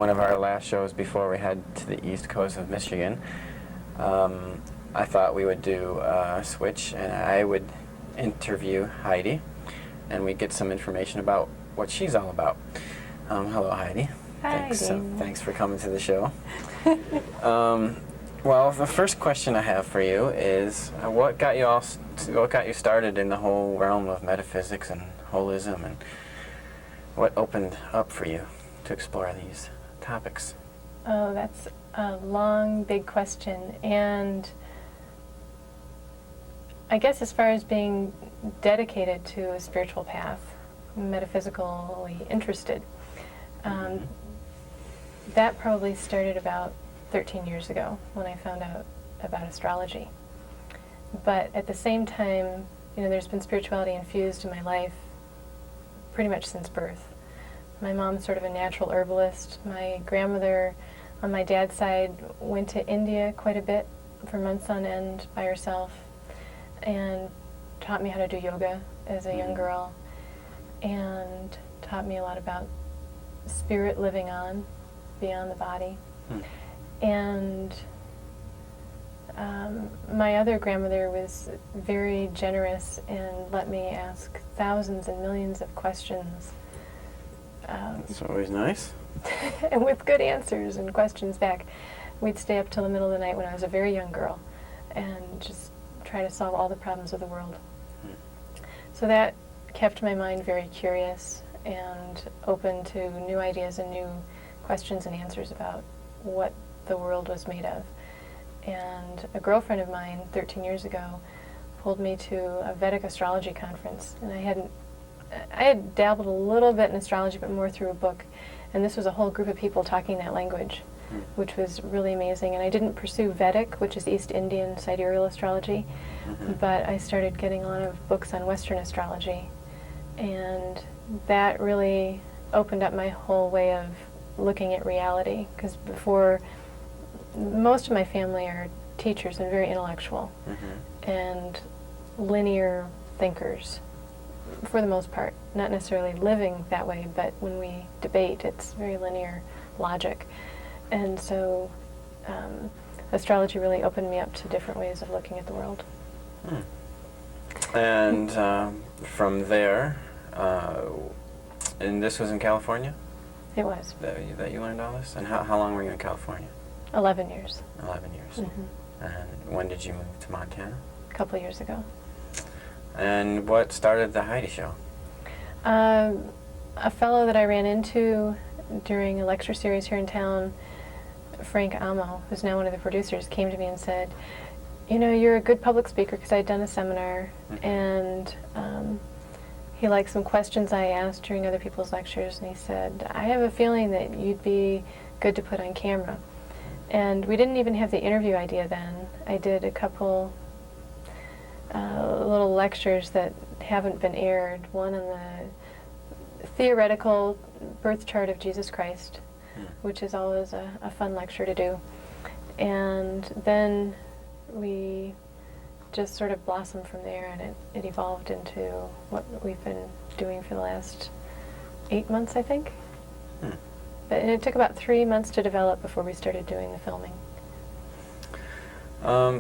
One of our last shows before we head to the east coast of Michigan, I thought we would do a switch and I would interview Heidi and we'd get some information about what she's all about. Hello, Heidi. Hi, Thanks for coming to the show. Well, the first question I have for you is what got you started in the whole realm of metaphysics and holism, and what opened up for you to explore these topics? Oh, that's a long, big question. And I guess as far as being dedicated to a spiritual path, metaphysically interested, that probably started about 13 years ago when I found out about astrology. But at the same time, there's been spirituality infused in my life pretty much since birth. My mom's sort of a natural herbalist. My grandmother on my dad's side went to India quite a bit for months on end by herself and taught me how to do yoga as a young girl and taught me a lot about spirit living on beyond the body. And my other grandmother was very generous and let me ask thousands and millions of questions. That's always nice. And with good answers and questions back. We'd stay up till the middle of the night when I was a very young girl and just try to solve all the problems of the world. So that kept my mind very curious and open to new ideas and new questions and answers about what the world was made of. And a girlfriend of mine 13 years ago pulled me to a Vedic astrology conference, and I had dabbled a little bit in astrology, but more through a book, and this was a whole group of people talking that language, which was really amazing. And I didn't pursue Vedic, which is East Indian sidereal astrology, but I started getting a lot of books on Western astrology, and that really opened up my whole way of looking at reality, because before, most of my family are teachers and very intellectual and linear thinkers for the most part, not necessarily living that way, but when we debate, it's very linear logic. And so astrology really opened me up to different ways of looking at the world. And from there, and this was in California? It was. That you learned all this? And how long were you in California? 11 years. 11 years. And when did you move to Montana? A couple of years ago. And what started the Heidi Show? A fellow that I ran into during a lecture series here in town, Frank Amo, who's now one of the producers, came to me and said, you're a good public speaker, because I'd done a seminar, and he liked some questions I asked during other people's lectures, and he said, I have a feeling that you'd be good to put on camera. And we didn't even have the interview idea then. I did a couple little lectures that haven't been aired, one on the theoretical birth chart of Jesus Christ, which is always a fun lecture to do. And then we just sort of blossomed from there, and it evolved into what we've been doing for the last 8 months, I think. But it took about 3 months to develop before we started doing the filming.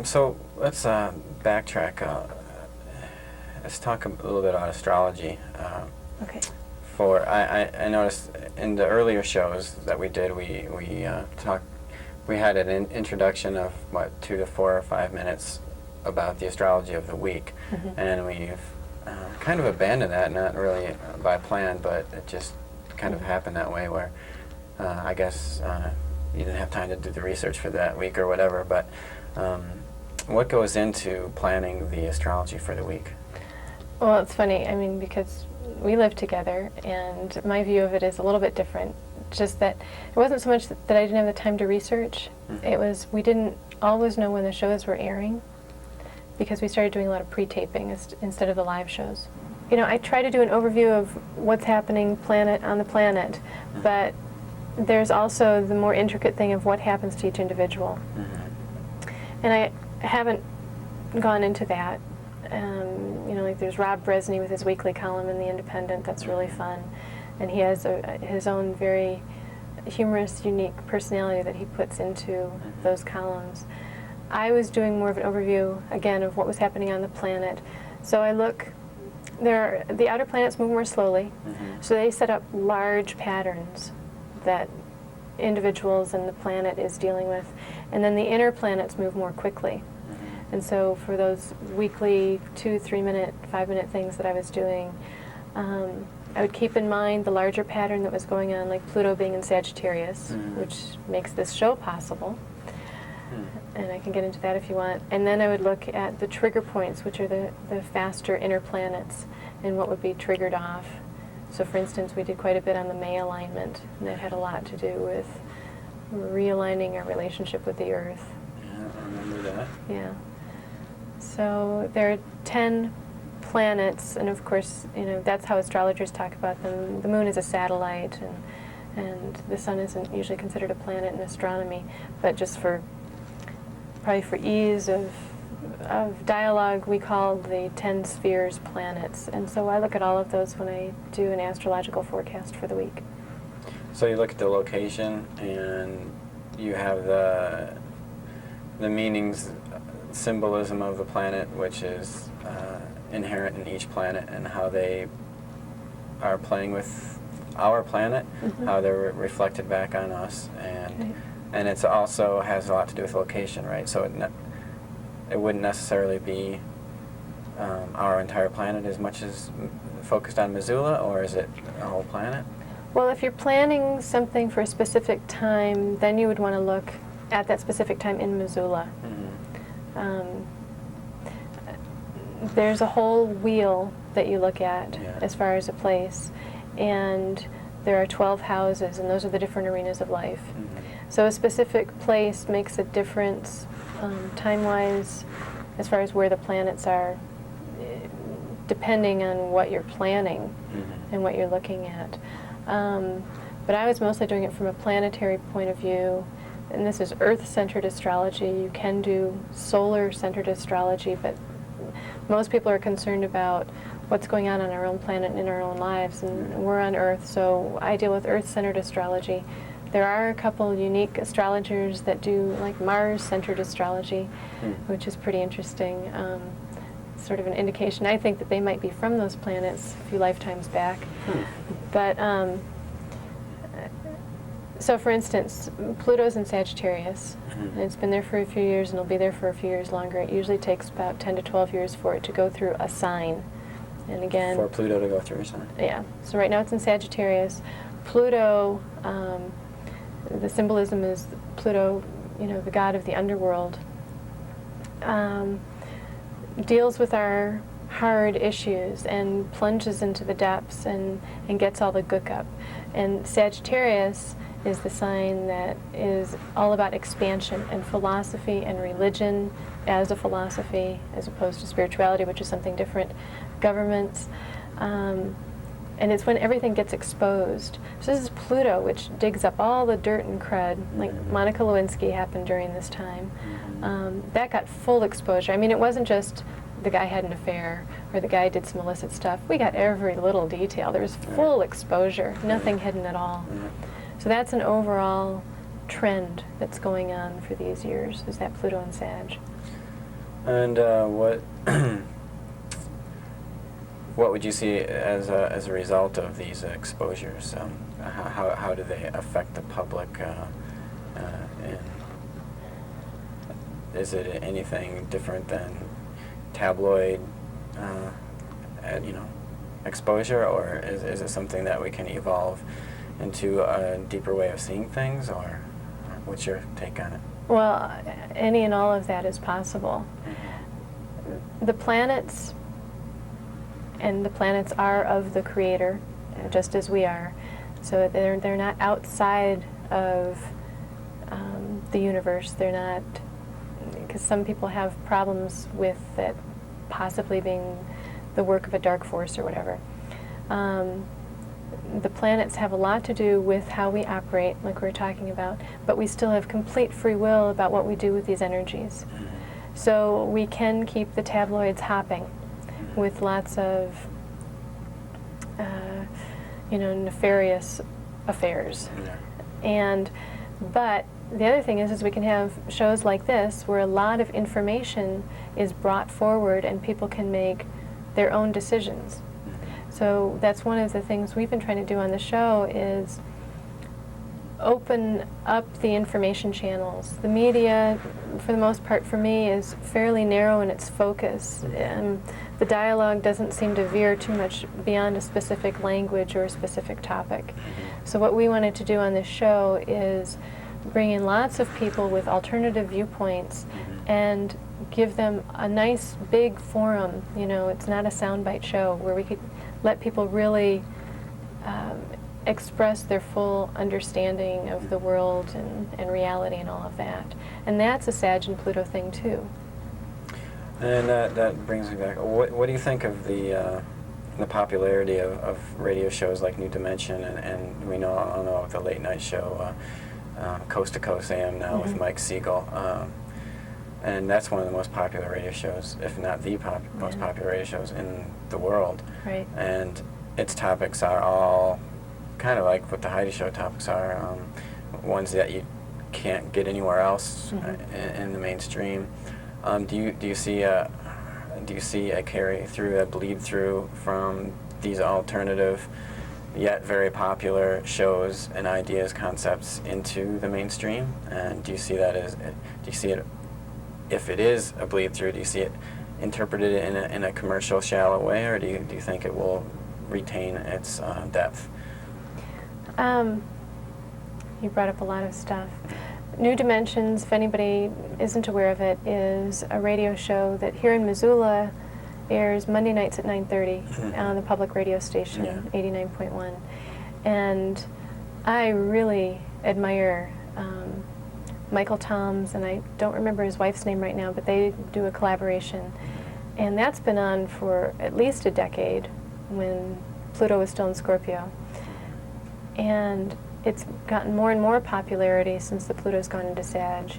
So let's backtrack. Let's talk a little bit about astrology. Okay. I noticed in the earlier shows that we did, we had an introduction of 2 to 4 or 5 minutes about the astrology of the week, and we've kind of abandoned that, not really by plan, but it just kind of happened that way, where I guess you didn't have time to do the research for that week or whatever. But what goes into planning the astrology for the week? Well, it's funny, because we live together, and my view of it is a little bit different. Just that it wasn't so much that I didn't have the time to research. It was we didn't always know when the shows were airing, because we started doing a lot of pre-taping instead of the live shows. I try to do an overview of what's happening on the planet, but there's also the more intricate thing of what happens to each individual. And I haven't gone into that. Like there's Rob Bresney with his weekly column in The Independent, that's really fun. And he has his own very humorous, unique personality that he puts into those columns. I was doing more of an overview, again, of what was happening on the planet. So I look, the outer planets move more slowly, so they set up large patterns that individuals and the planet is dealing with. And then the inner planets move more quickly. And so for those weekly 2, 3 minute, 5 minute things that I was doing, I would keep in mind the larger pattern that was going on, like Pluto being in Sagittarius, which makes this show possible. And I can get into that if you want. And then I would look at the trigger points, which are the faster inner planets, and what would be triggered off. So for instance, we did quite a bit on the May alignment, and that had a lot to do with realigning our relationship with the Earth. Yeah, I remember that. Yeah. So there are 10 planets, and of course, that's how astrologers talk about them. The moon is a satellite, and the sun isn't usually considered a planet in astronomy, but just probably for ease of dialogue, we call the 10 spheres planets. And so I look at all of those when I do an astrological forecast for the week. So you look at the location, and you have the meanings, symbolism of the planet, which is inherent in each planet, and how they are playing with our planet, how they're reflected back on us, and it's also has a lot to do with location, right? So it wouldn't necessarily be our entire planet as much as focused on Missoula, or is it a whole planet? Well, if you're planning something for a specific time, then you would want to look at that specific time in Missoula. There's a whole wheel that you look at as far as a place, and there are 12 houses, and those are the different arenas of life. So a specific place makes a difference time-wise as far as where the planets are, depending on what you're planning and what you're looking at. But I was mostly doing it from a planetary point of view, and this is Earth-centered astrology. You can do solar-centered astrology, but most people are concerned about what's going on our own planet and in our own lives, and we're on Earth, so I deal with Earth-centered astrology. There are a couple unique astrologers that do like Mars-centered astrology, which is pretty interesting. Sort of an indication, I think, that they might be from those planets a few lifetimes back. But so for instance, Pluto's in Sagittarius, and it's been there for a few years, and it'll be there for a few years longer. It usually takes about 10 to 12 years for it to go through a sign. And again, for Pluto to go through a sign. Yeah. So right now it's in Sagittarius. Pluto, the symbolism is Pluto, the god of the underworld, deals with our hard issues and plunges into the depths and gets all the gook up. And Sagittarius is the sign that is all about expansion and philosophy and religion as a philosophy, as opposed to spirituality, which is something different, governments. And it's when everything gets exposed. So this is Pluto, which digs up all the dirt and crud, like Monica Lewinsky happened during this time. That got full exposure. I mean, it wasn't just the guy had an affair or the guy did some illicit stuff. We got every little detail. There was full exposure, nothing hidden at all. So that's an overall trend that's going on for these years, is that Pluto and Sag. And what would you see as a result of these exposures? How do they affect the public? And is it anything different than tabloid, exposure, or is it something that we can evolve into a deeper way of seeing things, or what's your take on it? Well, any and all of that is possible. The planets are of the Creator, just as we are. So they're not outside of the universe. They're not, because some people have problems with it possibly being the work of a dark force or whatever. The planets have a lot to do with how we operate, like we were talking about, but we still have complete free will about what we do with these energies. So we can keep the tabloids hopping with lots of, nefarious affairs. But the other thing is we can have shows like this where a lot of information is brought forward and people can make their own decisions. So that's one of the things we've been trying to do on the show is open up the information channels. The media, for the most part for me, is fairly narrow in its focus. The dialogue doesn't seem to veer too much beyond a specific language or a specific topic. So what we wanted to do on this show is bring in lots of people with alternative viewpoints and give them a nice big forum. You know, it's not a soundbite show where we could let people really express their full understanding of the world and reality and all of that. And that's a Sag and Pluto thing too. And that brings me back. What do you think of the popularity of radio shows like New Dimension and we all know the late night show Coast to Coast AM now with Mike Siegel, and that's one of the most popular radio shows, if not the most popular radio shows in the world. Right. And its topics are all kind of like what the Heidi Show topics are, ones that you can't get anywhere else in the mainstream. Do you see a carry through, a bleed through from these alternative yet very popular shows and ideas, concepts into the mainstream? And do you see that do you see it, if it is a bleed through, do you see it interpreted in a commercial, shallow way, or do you think it will retain its depth? You brought up a lot of stuff. New Dimensions, if anybody isn't aware of it, is a radio show that here in Missoula airs Monday nights at 9:30 on the public radio station, 89.1. And I really admire Michael Toms, and I don't remember his wife's name right now, but they do a collaboration. And that's been on for at least a decade when Pluto was still in Scorpio. And it's gotten more and more popularity since the Pluto's gone into Sag.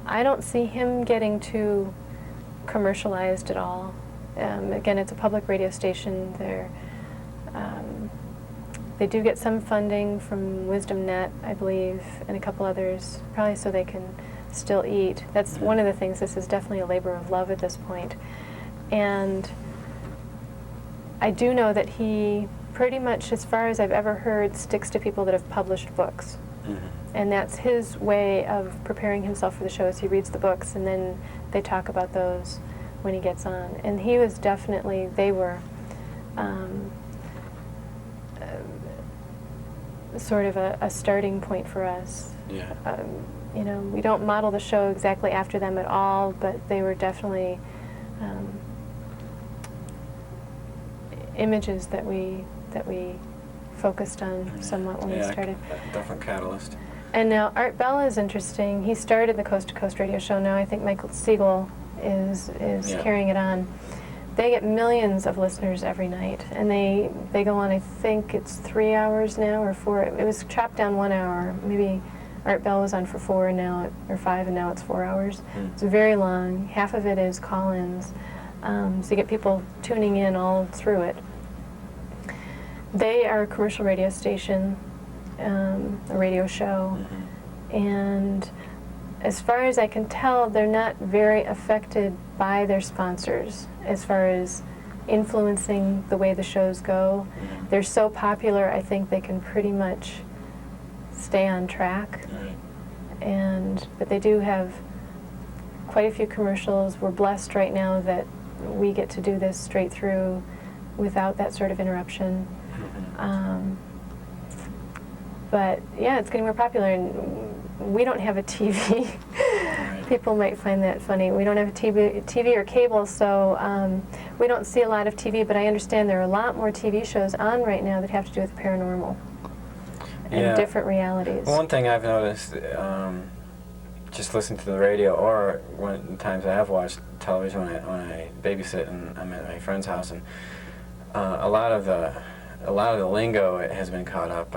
I don't see him getting too commercialized at all. Again, it's a public radio station. They do get some funding from Wisdom Net, I believe, and a couple others, probably so they can still eat. That's one of the things. This is definitely a labor of love at this point. And I do know that he pretty much, as far as I've ever heard, sticks to people that have published books. And that's his way of preparing himself for the shows. He reads the books and then they talk about those when he gets on. And he was definitely, they were sort of a starting point for us. You know, we don't model the show exactly after them at all, but they were definitely images that we focused on somewhat when we started. Different catalyst. And now Art Bell is interesting. He started the Coast to Coast radio show. Now I think Michael Siegel is carrying it on. They get millions of listeners every night, and they go on, I think it's 3 hours now, or 4. It was chopped down 1 hour. Maybe Art Bell was on for 4 and now, or 5, and now it's 4 hours. It's very long. Half of it is call-ins. So you get people tuning in all through it. They are a commercial radio station, a radio show, and as far as I can tell, they're not very affected by their sponsors as far as influencing the way the shows go. They're so popular, I think they can pretty much stay on track. But they do have quite a few commercials. We're blessed right now that we get to do this straight through without that sort of interruption. But yeah, it's getting more popular, and we don't have a TV. People might find that funny. We don't have a TV or cable, so we don't see a lot of TV, but I understand there are a lot more TV shows on right now that have to do with paranormal and different realities. One thing I've noticed, just listening to the radio, or when times I have watched television when I babysit and I'm at my friend's house, and a lot of the lingo has been caught up.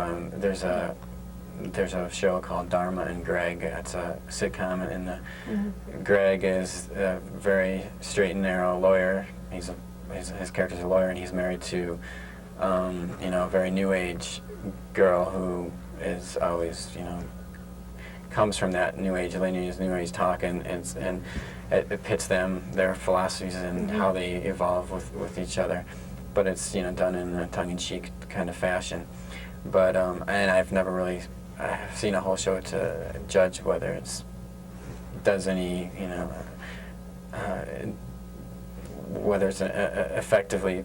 There's a show called Dharma and Greg. It's a sitcom, and Greg is a very straight and narrow lawyer. His character's a lawyer, and he's married to a very new age girl who is always, comes from that New Age lineage, New Age talk, and it pits their philosophies and how they evolve with each other. But it's, done in a tongue-in-cheek kind of fashion. But, and I've never really seen a whole show to judge whether it's does any, whether it's effectively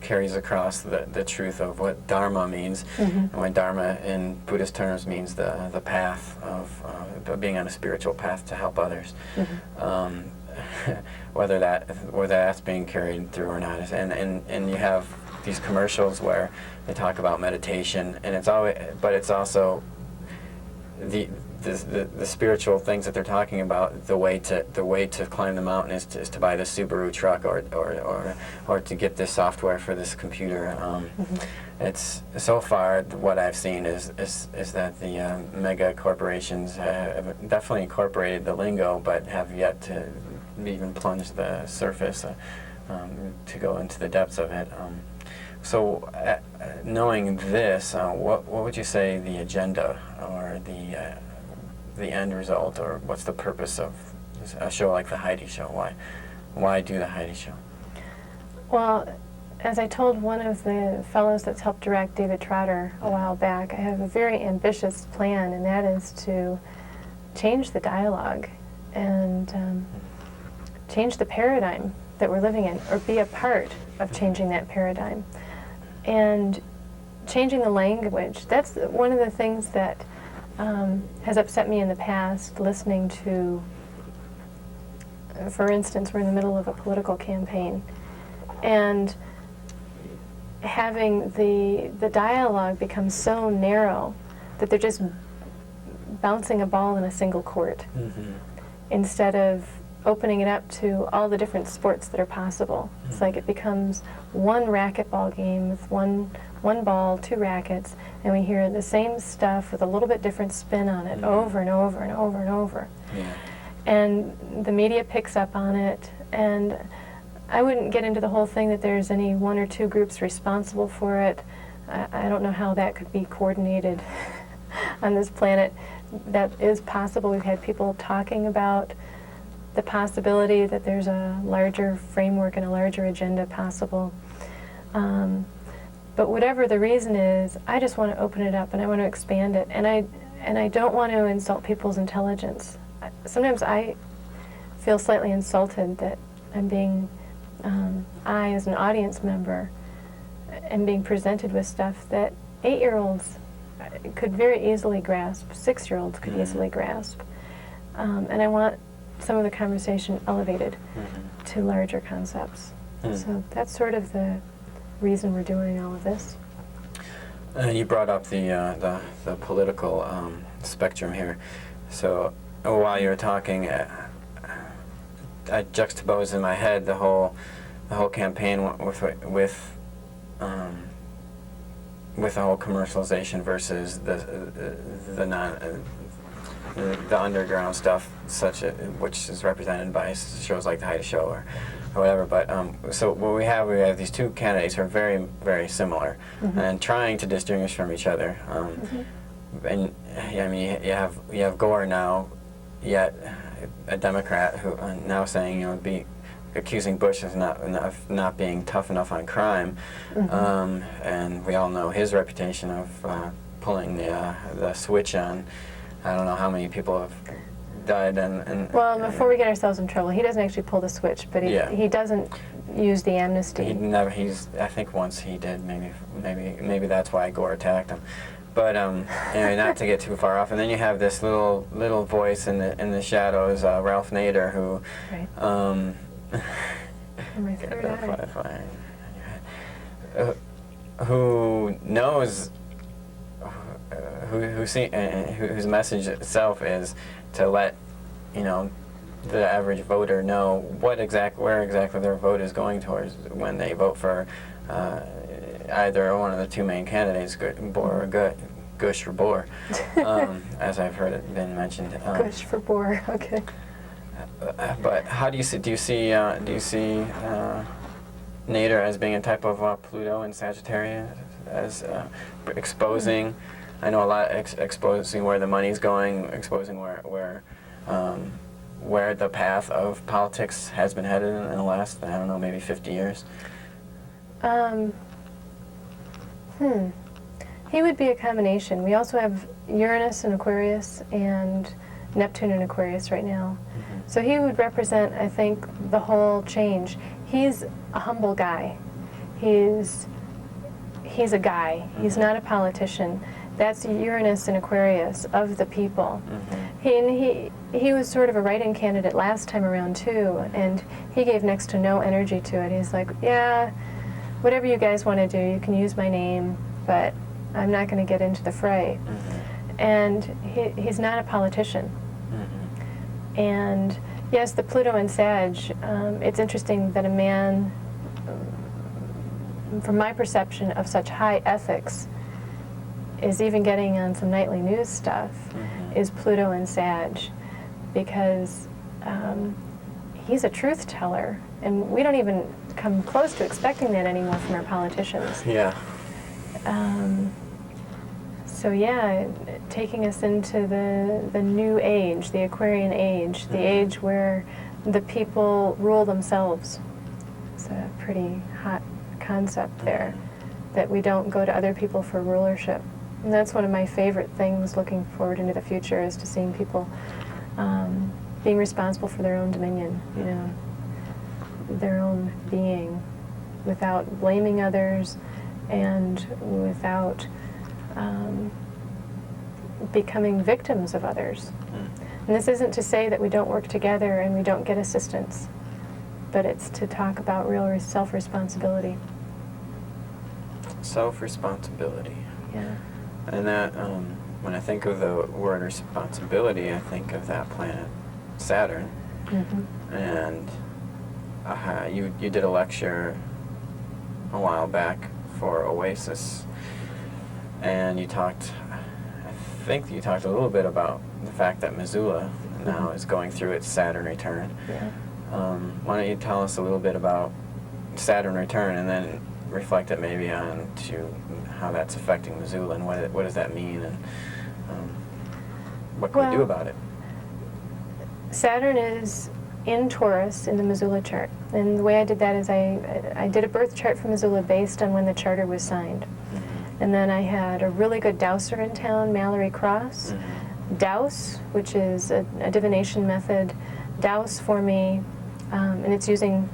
carries across the truth of what Dharma means, and what Dharma in Buddhist terms means the path of being on a spiritual path to help others. Whether that's being carried through or not, and you have these commercials where they talk about meditation, and it's also the spiritual things that they're talking about. The way to climb the mountain is to buy this Subaru truck or to get this software for this computer. It's so far what I've seen is that the mega corporations have definitely incorporated the lingo, but have yet to even plunge the surface to go into the depths of it. So, knowing this, what would you say the agenda or the end result, or what's the purpose of a show like the Heidi Show? Why do the Heidi Show? Well, as I told one of the fellows that's helped direct, David Trotter, a while back, I have a very ambitious plan, and that is to change the dialogue and change the paradigm that we're living in, or be a part of changing that paradigm. And changing the language, that's one of the things that has upset me in the past, listening to, for instance, we're in the middle of a political campaign, and having the dialogue become so narrow that they're just bouncing a ball in a single court, instead of opening it up to all the different sports that are possible. It's like it becomes one racquetball game with one ball, two rackets, and we hear the same stuff with a little bit different spin on it over and over and over and over. Yeah. And the media picks up on it, and I wouldn't get into the whole thing that there's any one or two groups responsible for it. I don't know how that could be coordinated on this planet. That is possible. We've had people talking about the possibility that there's a larger framework and a larger agenda possible. But whatever the reason is, I just want to open it up and I want to expand it. And I don't want to insult people's intelligence. Sometimes I feel slightly insulted that I'm being, I as an audience member, am being presented with stuff that 8-year-olds could very easily grasp, 6-year-olds could easily grasp. And I want some of the conversation elevated to larger concepts. So that's sort of the reason we're doing all of this. You brought up the political spectrum here. So while you were talking, I juxtaposed in my head the whole campaign with the whole commercialization versus the underground stuff, which is represented by shows like the Heidi Show or whatever. But so what we have these two candidates who are very, very similar and trying to distinguish from each other. And I mean, you have Gore now, yet a Democrat who now saying accusing Bush of not being tough enough on crime, and we all know his reputation of pulling the switch on. I don't know how many people have died and well, before we get ourselves in trouble, he doesn't actually pull the switch, but he doesn't use the amnesty. I think once he did. Maybe that's why Gore attacked him. But anyway, not to get too far off. And then you have this little voice in the shadows, Ralph Nader, who. Right. My third eye. Who knows. Whose message itself is to let the average voter know where exactly their vote is going towards when they vote for either one of the two main candidates, Bohr or Gush or Bohr, as I've heard it been mentioned. Gush for Bohr, okay. But how do you see Nader as being a type of Pluto in Sagittarius, as exposing I know a lot exposing where the money's going, exposing where the path of politics has been headed in the last, I don't know, maybe 50 years. He would be a combination. We also have Uranus in Aquarius and Neptune in Aquarius right now. So he would represent, I think, the whole change. He's a humble guy. He's a guy. He's not a politician. That's Uranus in Aquarius, of the people. He was sort of a write-in candidate last time around too, and he gave next to no energy to it. He's like, yeah, whatever you guys want to do, you can use my name, but I'm not going to get into the fray. And he's not a politician. And yes, the Pluto in Sag, it's interesting that a man, from my perception of such high ethics, is even getting on some nightly news stuff, is Pluto in Sag, because he's a truth teller, and we don't even come close to expecting that anymore from our politicians. Yeah. So yeah, taking us into the new age, the Aquarian age, the age where the people rule themselves. It's a pretty hot concept there, that we don't go to other people for rulership. And that's one of my favorite things looking forward into the future, is to seeing people being responsible for their own dominion, you know, their own being, without blaming others and without becoming victims of others. And this isn't to say that we don't work together and we don't get assistance, but it's to talk about real self-responsibility. Self-responsibility. Yeah. And that, when I think of the word responsibility, I think of that planet, Saturn. And you did a lecture a while back for Oasis, and I think you talked a little bit about the fact that Missoula now is going through its Saturn return. Yeah. Why don't you tell us a little bit about Saturn return, and then reflect it maybe on to how that's affecting Missoula, and what does that mean, and what can we do about it? Saturn is in Taurus in the Missoula chart. And the way I did that is I did a birth chart for Missoula based on when the charter was signed. And then I had a really good dowser in town, Mallory Cross. Douse, which is a divination method, douse for me, and it's using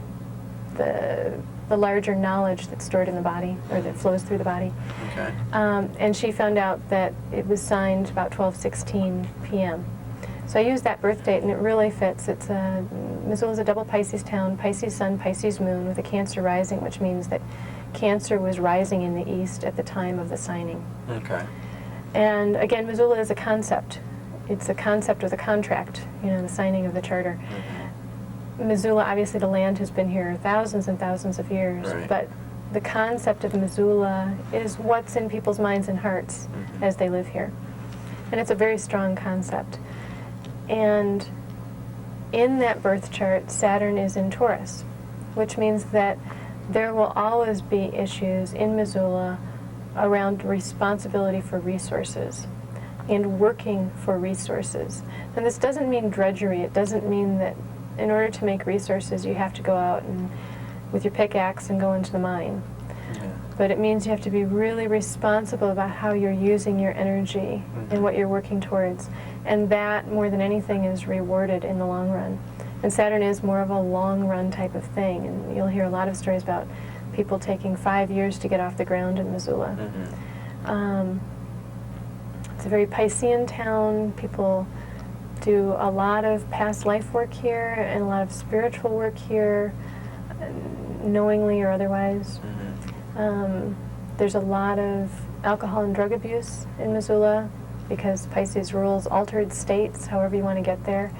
the larger knowledge that's stored in the body, or that flows through the body. Okay. And she found out that it was signed about 12:16 p.m. So I used that birth date, and it really fits. Missoula's a double Pisces town, Pisces sun, Pisces moon, with a Cancer rising, which means that Cancer was rising in the east at the time of the signing. Okay. And again, Missoula is a concept. It's a concept with a contract, you know, the signing of the charter. Missoula, obviously the land has been here thousands and thousands of years, Right. but the concept of Missoula is what's in people's minds and hearts as they live here. And it's a very strong concept. And in that birth chart, Saturn is in Taurus, which means that there will always be issues in Missoula around responsibility for resources and working for resources. And this doesn't mean drudgery. It doesn't mean that in order to make resources you have to go out and with your pickaxe and go into the mine. But it means you have to be really responsible about how you're using your energy and what you're working towards. And that, more than anything, is rewarded in the long run. And Saturn is more of a long run type of thing. And you'll hear a lot of stories about people taking 5 years to get off the ground in Missoula. It's a very Piscean town. People do a lot of past life work here and a lot of spiritual work here, knowingly or otherwise. There's a lot of alcohol and drug abuse in Missoula because Pisces rules altered states, however you want to get there.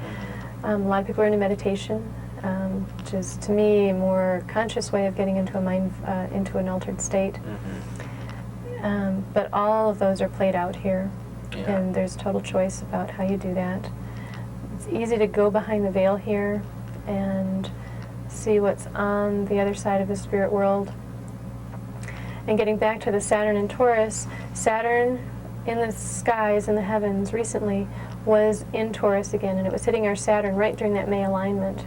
A lot of people are into meditation, which is, to me, a more conscious way of getting into into an altered state. But all of those are played out here, and there's total choice about how you do that. It's easy to go behind the veil here and see what's on the other side of the spirit world. And getting back to the Saturn in Taurus, Saturn in the skies, in the heavens recently, was in Taurus again, and it was hitting our Saturn right during that May alignment,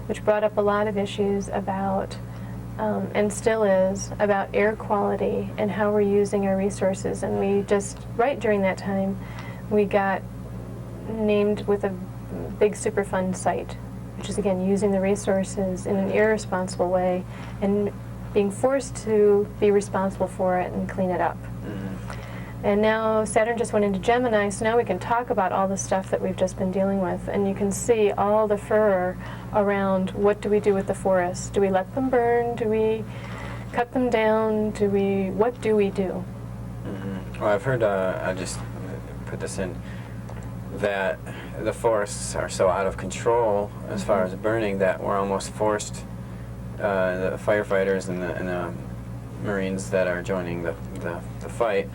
which brought up a lot of issues about, and still is, about air quality and how we're using our resources. And we just, right during that time, we got named with a big Superfund site, which is again using the resources in an irresponsible way and being forced to be responsible for it and clean it up. And now Saturn just went into Gemini, so now we can talk about all the stuff that we've just been dealing with, and you can see all the furor around what do we do with the forests. Do we let them burn? Do we cut them down? What do we do? Well, I've heard, I just put this in, that the forests are so out of control as far as burning that we're almost forced, the firefighters and the Marines that are joining the fight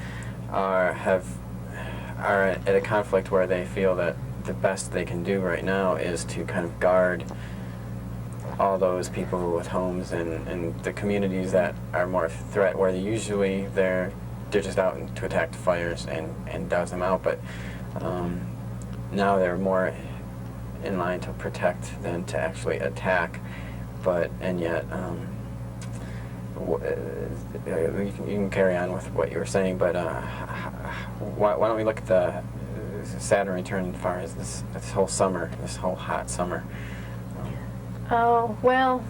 are at a conflict where they feel that the best they can do right now is to kind of guard all those people with homes and the communities that are more a threat, where usually they're just out to attack the fires and douse them out, but now they're more in line to protect than to actually attack. And yet you can carry on with what you were saying, but why don't we look at the Saturn return as far as this whole summer, this whole hot summer? Oh, well,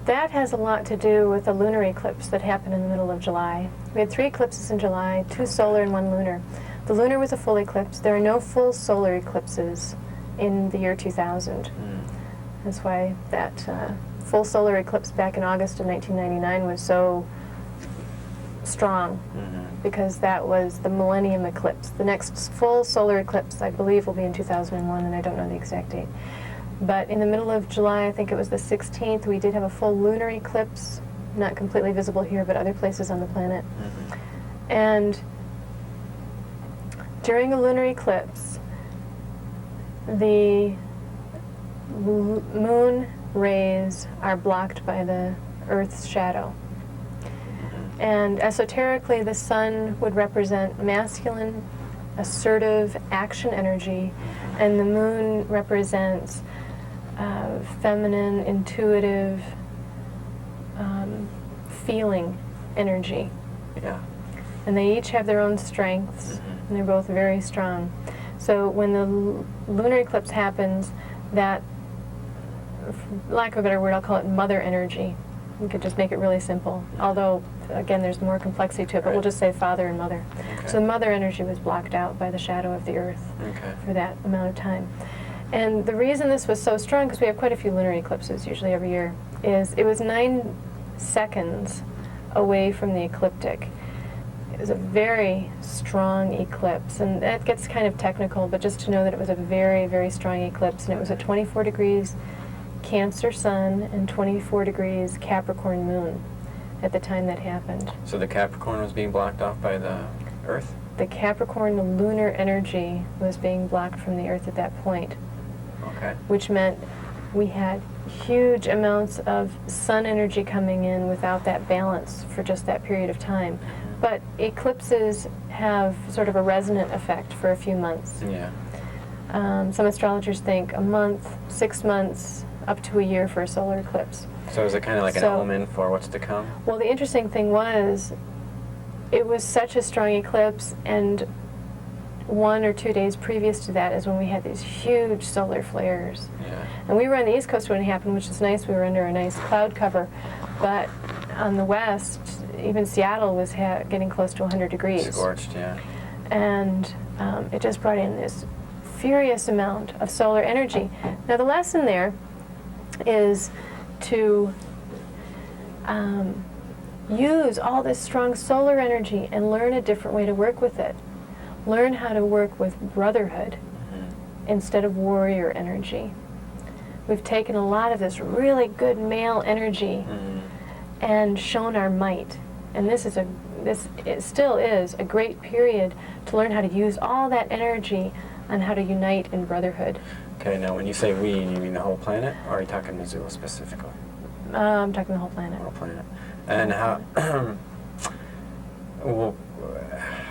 that has a lot to do with the lunar eclipse that happened in the middle of July. We had 3 eclipses in July, 2 solar and 1 lunar. The lunar was a full eclipse. There are no full solar eclipses in the year 2000. That's why that full solar eclipse back in August of 1999 was so strong, because that was the millennium eclipse. The next full solar eclipse, I believe, will be in 2001, and I don't know the exact date. But in the middle of July, I think it was the 16th, we did have a full lunar eclipse, not completely visible here, but other places on the planet. And during a lunar eclipse, the moon rays are blocked by the Earth's shadow. And esoterically, the sun would represent masculine, assertive action energy, and the moon represents feminine, intuitive, feeling energy. Yeah. And they each have their own strengths, and they're both very strong. So when the lunar eclipse happens, that, for lack of a better word, I'll call it mother energy. We could just make it really simple. Although, again, there's more complexity to it, but we'll just say father and mother. Okay. So the mother energy was blocked out by the shadow of the Earth for that amount of time. And the reason this was so strong, because we have quite a few lunar eclipses usually every year, is it was 9 seconds away from the ecliptic. It was a very strong eclipse, and that gets kind of technical, but just to know that it was a very, very strong eclipse, and it was at 24 degrees Cancer Sun and 24 degrees Capricorn Moon at the time that happened. So the Capricorn was being blocked off by the Earth? The Capricorn, the lunar energy, was being blocked from the Earth at that point. Okay. Which meant we had huge amounts of sun energy coming in without that balance for just that period of time. But eclipses have sort of a resonant effect for a few months. Yeah. Some astrologers think a month, 6 months, up to a year for a solar eclipse. So is it kind of like an omen for what's to come? Well, the interesting thing was, it was such a strong eclipse, and 1 or 2 days previous to that is when we had these huge solar flares. Yeah. And we were on the East Coast when it happened, which is nice. We were under a nice cloud cover. But on the West, even Seattle was getting close to 100 degrees. Scorched, yeah. And it just brought in this furious amount of solar energy. Now, the lesson there is to use all this strong solar energy and learn a different way to work with it. Learn how to work with brotherhood instead of warrior energy. We've taken a lot of this really good male energy and shown our might. And it still is a great period to learn how to use all that energy on how to unite in brotherhood. Okay, now when you say we, you mean the whole planet, or are you talking Missoula specifically? I'm talking the whole planet. Whole planet. And how, well,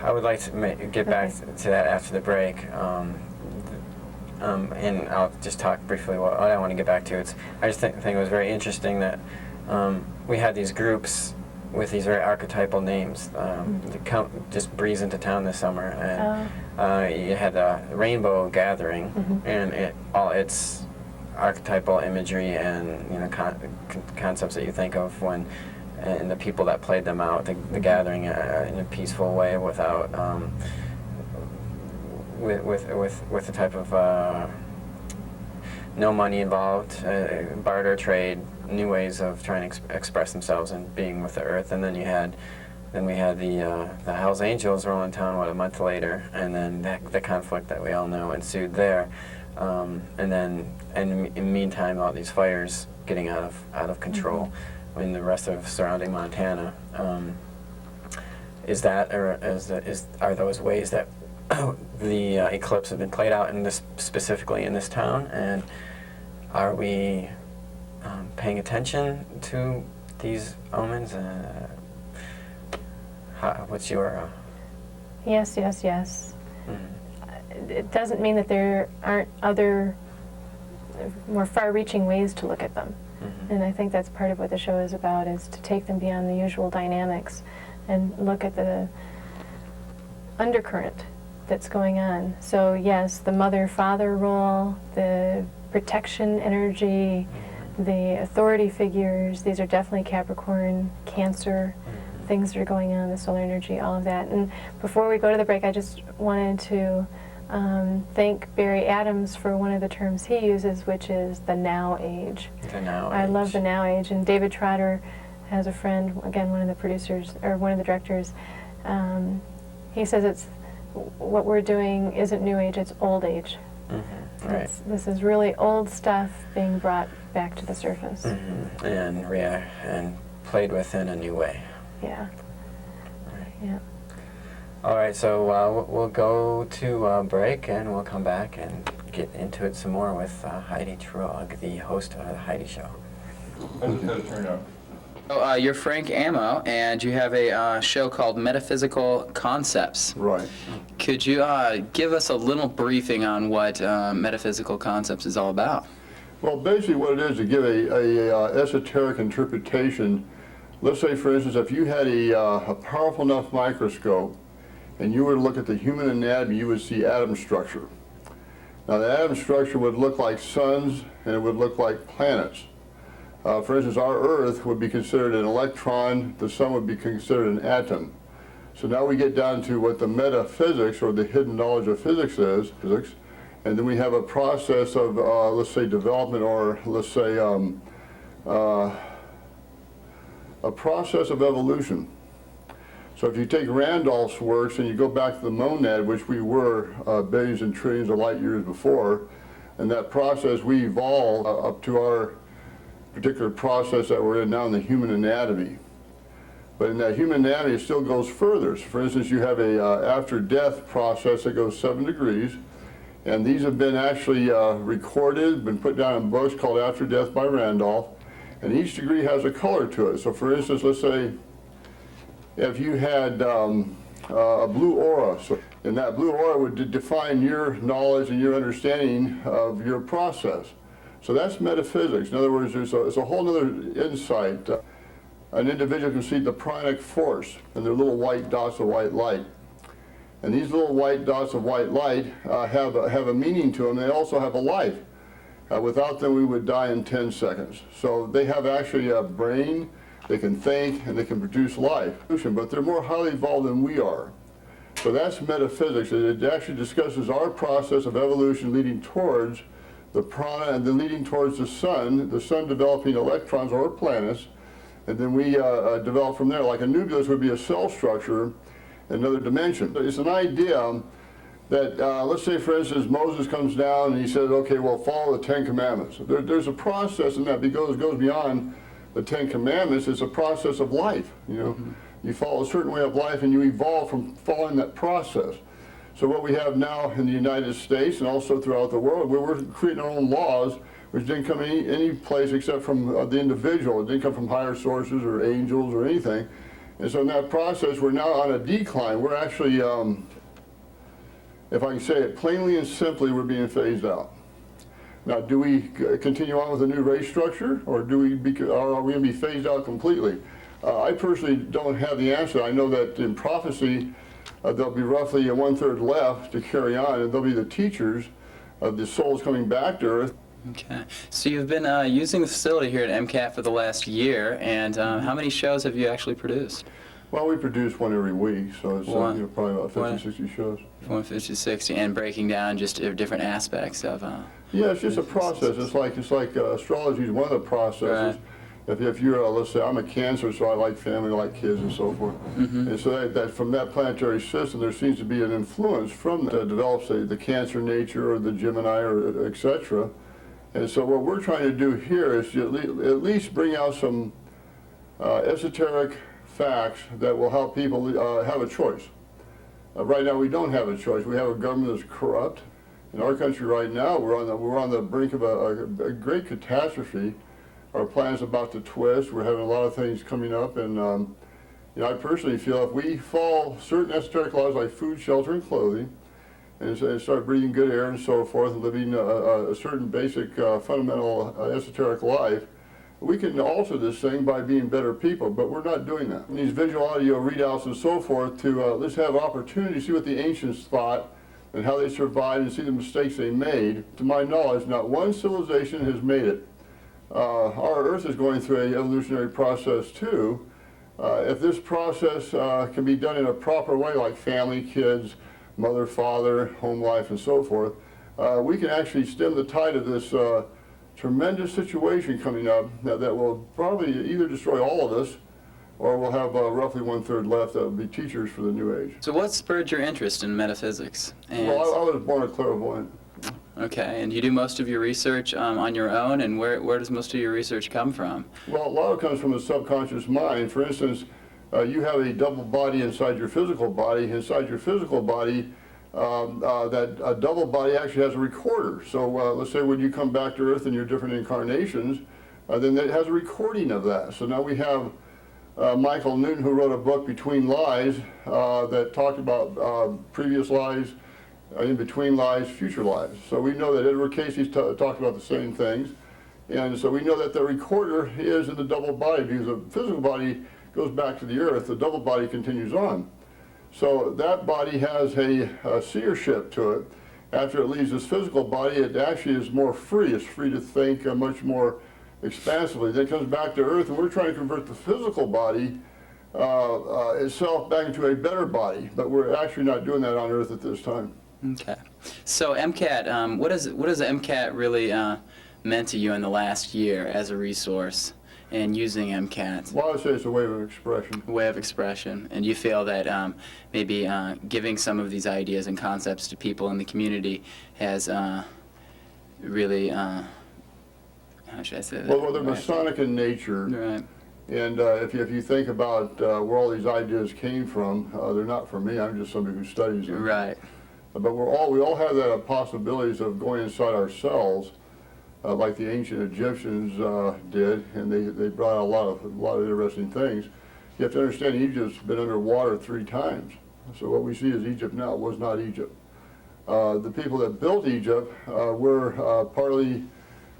I would like to get back to that after the break. And I'll just talk briefly what I want to get back to. I just think it was very interesting that we had these groups with these very archetypal names that just breeze into town this summer, and you had the Rainbow Gathering, and its archetypal imagery and concepts that you think of when, and the people that played them out, the gathering in a peaceful way without with the type of no money involved, barter trade, new ways of trying to express themselves and being with the earth. And then we had the Hells Angels roll in town a month later, and then the conflict that we all know ensued there. And then in the meantime, all these fires getting out of control in the rest of surrounding Montana. Are those ways that the eclipse have been played out specifically in this town, and are we paying attention to these omens? What's your? Yes. It doesn't mean that there aren't other more far-reaching ways to look at them. And I think that's part of what the show is about, is to take them beyond the usual dynamics and look at the undercurrent that's going on. So yes, the mother-father role, the protection energy, the authority figures, these are definitely Capricorn, Cancer, things that are going on, the solar energy, all of that. And before we go to the break, I just wanted to thank Barry Adams for one of the terms he uses, which is the now age. The now age. I love the now age. And David Trotter has a friend, again, one of the producers, or one of the directors, he says what we're doing isn't new age, it's old age. Right. This is really old stuff being brought back to the surface. And played with in a new way. Yeah. Right. Yeah. All right, so we'll go to break, and we'll come back and get into it some more with Heidi Truog, the host of the Heidi Show. I just had to turn up. So, you're Frank Ammo, and you have a show called Metaphysical Concepts. Right. Could you give us a little briefing on what Metaphysical Concepts is all about? Well, basically what it is, to give a esoteric interpretation. Let's say, for instance, if you had a powerful enough microscope and you were to look at the human anatomy, you would see atom structure. Now, the atom structure would look like suns, and it would look like planets. For instance, our Earth would be considered an electron, the sun would be considered an atom. So now we get down to what the metaphysics, or the hidden knowledge of physics is, and then we have a process of, let's say, development, or let's say, a process of evolution. So if you take Randolph's works and you go back to the monad, which we were billions and trillions of light years before, and that process we evolved up to our particular process that we're in now in the human anatomy. But in that human anatomy, it still goes further. So for instance, you have a after-death process that goes 7 degrees, and these have been actually recorded, been put down in books called After Death by Randolph, and each degree has a color to it. So for instance, let's say if you had a blue aura, so, and that blue aura would define your knowledge and your understanding of your process. So that's metaphysics. In other words, there's a whole other insight. An individual can see the pranic force, and they're little white dots of white light. And these little white dots of white light have a meaning to them. They also have a life. Without them, we would die in 10 seconds. So they have actually a brain, they can think, and they can produce life. But they're more highly evolved than we are. So that's metaphysics. It actually discusses our process of evolution leading towards the prana, and then leading towards the sun developing electrons or planets, and then we develop from there. Like a nucleus would be a cell structure in another dimension. It's an idea that, let's say for instance, Moses comes down and he says, okay, well, follow the 10 Commandments. There's a process in that because it goes beyond the 10 Commandments. It's a process of life, you know. You follow a certain way of life and you evolve from following that process. So what we have now in the United States and also throughout the world, we're creating our own laws, which didn't come any place except from the individual. It didn't come from higher sources or angels or anything. And so in that process, we're now on a decline. We're actually, if I can say it plainly and simply, we're being phased out. Now, do we continue on with a new race structure, or are we going to be phased out completely? I personally don't have the answer. I know that in prophecy, there'll be roughly a 1/3 left to carry on, and they'll be the teachers of the souls coming back to Earth. Okay. So you've been using the facility here at MCAT for the last year, and how many shows have you actually produced? Well, we produce one every week, so it's probably about 50, 60 shows. 150, 60, and breaking down just different aspects of. Yeah, it's just a process. It's like astrology is one of the processes. Right. If you're, let's say, I'm a Cancer, so I like family, I like kids, and so forth. And so that from that planetary system, there seems to be an influence from that develops the Cancer nature or the Gemini or etc. And so what we're trying to do here is to at least bring out some esoteric facts that will help people have a choice. Right now, we don't have a choice. We have a government that's corrupt. In our country right now, we're on the brink of a great catastrophe. Our plan's about to twist. We're having a lot of things coming up, and you know, I personally feel if we follow certain esoteric laws like food, shelter, and clothing, and start breathing good air and so forth, and living a certain basic fundamental esoteric life, we can alter this thing by being better people, but we're not doing that. These visual audio readouts and so forth to let's have opportunity to see what the ancients thought and how they survived and see the mistakes they made. To my knowledge, not one civilization has made it. Our Earth is going through an evolutionary process too. If this process can be done in a proper way, like family, kids, mother, father, home life, and so forth, we can actually stem the tide of this tremendous situation coming up that will probably either destroy all of us, or we'll have roughly 1/3 left that will be teachers for the new age. So what spurred your interest in metaphysics? And Well, I was born a clairvoyant. okay, and you do most of your research on your own, and where does most of your research come from? Well, a lot of it comes from the subconscious mind. For instance, you have a double body inside your physical body. Inside your physical body, that double body actually has a recorder. So let's say when you come back to Earth in your different incarnations, then it has a recording of that. So now we have Michael Newton, who wrote a book, Between Lies, that talked about previous lives, in between lies, future lives. So we know that Edward Casey's talked about the same things. And so we know that the recorder is in the double body, because the physical body goes back to the Earth, the double body continues on. So that body has a seership to it. After it leaves this physical body, it actually is more free. It's free to think much more expansively. Then it comes back to Earth, and we're trying to convert the physical body itself back into a better body, but we're actually not doing that on Earth at this time. Okay. So MCAT, what has MCAT really meant to you in the last year as a resource and using MCAT? Well, I would say it's a way of expression. Way of expression. And you feel that maybe giving some of these ideas and concepts to people in the community has really, how should I say that? Well, they're Masonic in nature. Right. And if you think about where all these ideas came from, they're not from me. I'm just somebody who studies them. Right. But we all have the possibilities of going inside ourselves, like the ancient Egyptians did, and they brought out a lot of interesting things. You have to understand, Egypt's been underwater 3 times. So what we see as Egypt now was not Egypt. The people that built Egypt were partly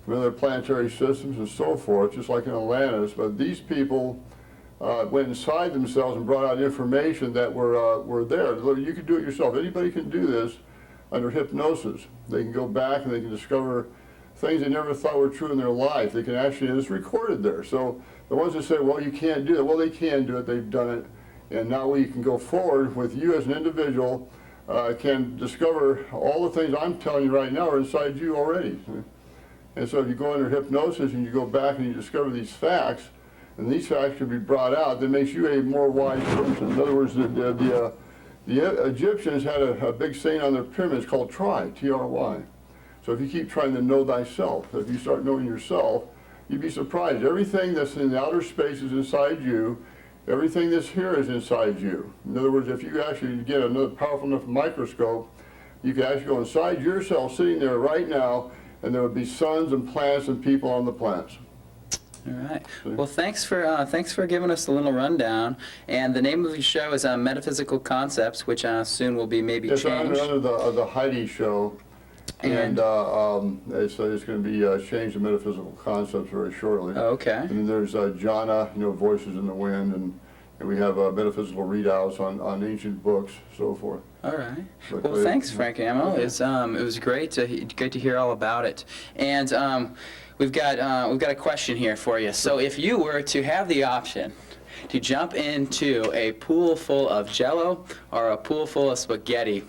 from other planetary systems and so forth, just like in Atlantis. But these people went inside themselves and brought out information that were there. You can do it yourself. Anybody can do this under hypnosis. They can go back and they can discover things they never thought were true in their life. They can actually, it's recorded there. So the ones that say, well, you can't do it, well, they can do it, they've done it. And now we can go forward with you as an individual, can discover all the things I'm telling you right now are inside you already. And so if you go under hypnosis and you go back and you discover these facts, and these facts can be brought out, that makes you a more wise person. In other words, the Egyptians had a big saying on their pyramids called try, T-R-Y. So if you keep trying to know thyself, if you start knowing yourself, you'd be surprised. Everything that's in the outer space is inside you. Everything that's here is inside you. In other words, if you actually get another powerful enough microscope, you can actually go inside yourself, sitting there right now, and there would be suns and planets and people on the planets. All right. Well, thanks for giving us a little rundown. And the name of the show is Metaphysical Concepts, which soon will be maybe It's changed. under the Heidi show, and it's going to be changed to Metaphysical Concepts very shortly. Oh, okay. And then there's Jhana, Voices in the Wind, and we have metaphysical readouts on ancient books, so forth. All right. But, Well, thanks, Frank Ammo. It was great to hear all about it. And we've got a question here for you. So if you were to have the option to jump into a pool full of Jell-O or a pool full of spaghetti,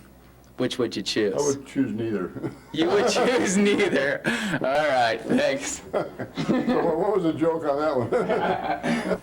which would you choose? I would choose neither. You would choose neither. All right. Thanks. So what was the joke on that one?